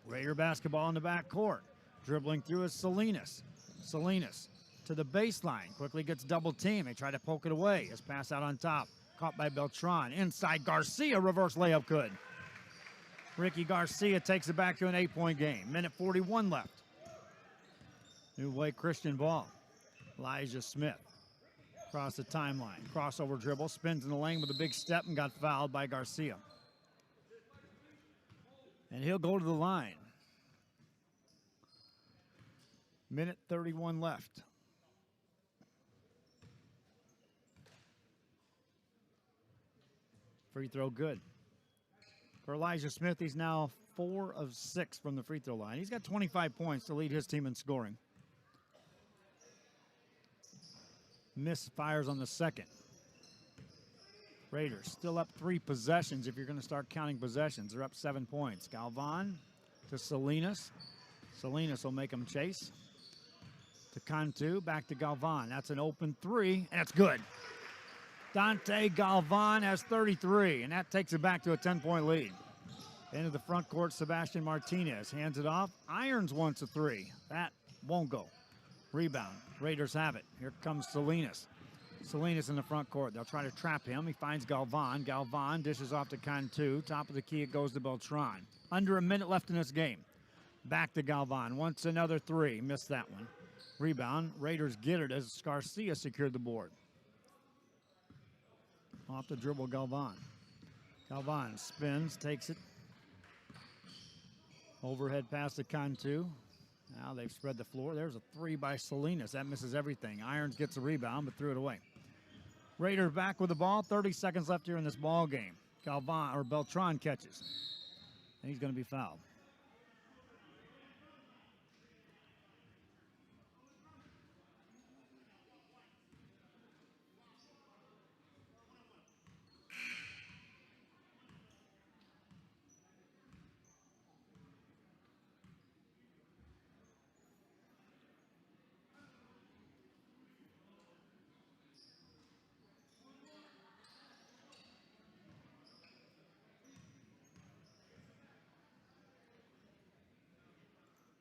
Raider basketball in the backcourt. Dribbling through is Salinas. Salinas to the baseline. Quickly gets double teamed. They try to poke it away. His pass out on top. Caught by Beltran. Inside Garcia. Reverse layup good. Ricky Garcia takes it back to an 8-point game. Minute 41 left. New Way Christian ball. Elijah Smith. Across the timeline. Crossover dribble. Spins in the lane with a big step and got fouled by Garcia. And he'll go to the line. Minute 31 left. Free throw good. For Elijah Smith, he's now 4 of 6 from the free throw line. He's got 25 points to lead his team in scoring. Misfires on the second. Raiders still up 3 possessions if you're going to start counting possessions. They're up 7 points. Galvan to Salinas. Salinas will make him chase. To Cantu, back to Galvan. That's an open 3, and it's good. Dante Galvan has 33, and that takes it back to a 10-point lead. Into the front court, Sebastian Martinez hands it off. Irons wants a 3. That won't go. Rebound. Raiders have it. Here comes Salinas. Salinas in the front court. They'll try to trap him. He finds Galvan. Galvan dishes off to Cantu. Top of the key, it goes to Beltran. Under a minute left in this game. Back to Galvan. Wants another 3. Missed that one. Rebound. Raiders get it as Garcia secured the board. Off the dribble, Galvan. Galvan spins, takes it. Overhead pass to Cantu. Now they've spread the floor. There's a 3 by Salinas. That misses everything. Irons gets a rebound, but threw it away. Raiders back with the ball. 30 seconds left here in this ball game. Beltran catches. And he's going to be fouled.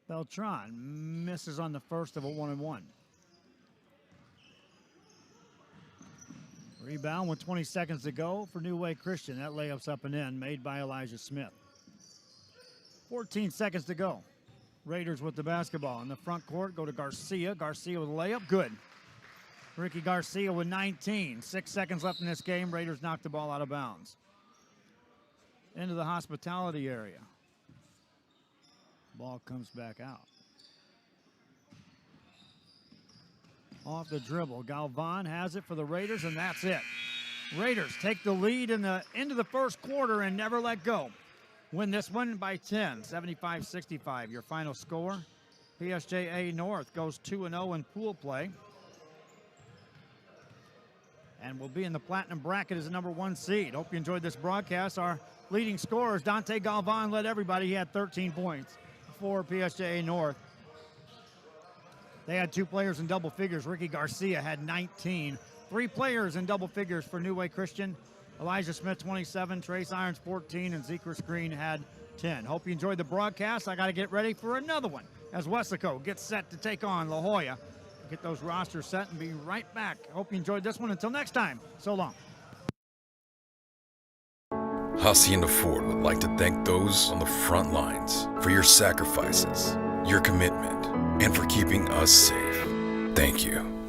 Beltran misses on the first of a 1-and-1. Rebound with 20 seconds to go for New Way Christian. That layup's up and in, made by Elijah Smith. 14 seconds to go. Raiders with the basketball in the front court. Go to Garcia. Garcia with a layup. Good. Ricky Garcia with 19. 6 seconds left in this game. Raiders knock the ball out of bounds. Into the hospitality area. Ball comes back out. Off the dribble. Galvan has it for the Raiders, and that's it. Raiders take the lead into the first quarter and never let go. Win this one by 10, 75-65. Your final score. PSJA North goes 2-0 in pool play. And will be in the platinum bracket as the #1 seed. Hope you enjoyed this broadcast. Our leading scorers, Dante Galvan led everybody. He had 13 points for PSJA North. They had 2 players in double figures. Ricky Garcia had 19. 3 players in double figures for New Way Christian. Elijah Smith, 27. Trace Irons, 14. And Zekris Green had 10. Hope you enjoyed the broadcast. I got to get ready for another one as Westico gets set to take on La Jolla. Get those rosters set and be right back. Hope you enjoyed this one. Until next time, so long. Hacienda Ford would like to thank those on the front lines for your sacrifices, your commitment, and for keeping us safe. Thank you.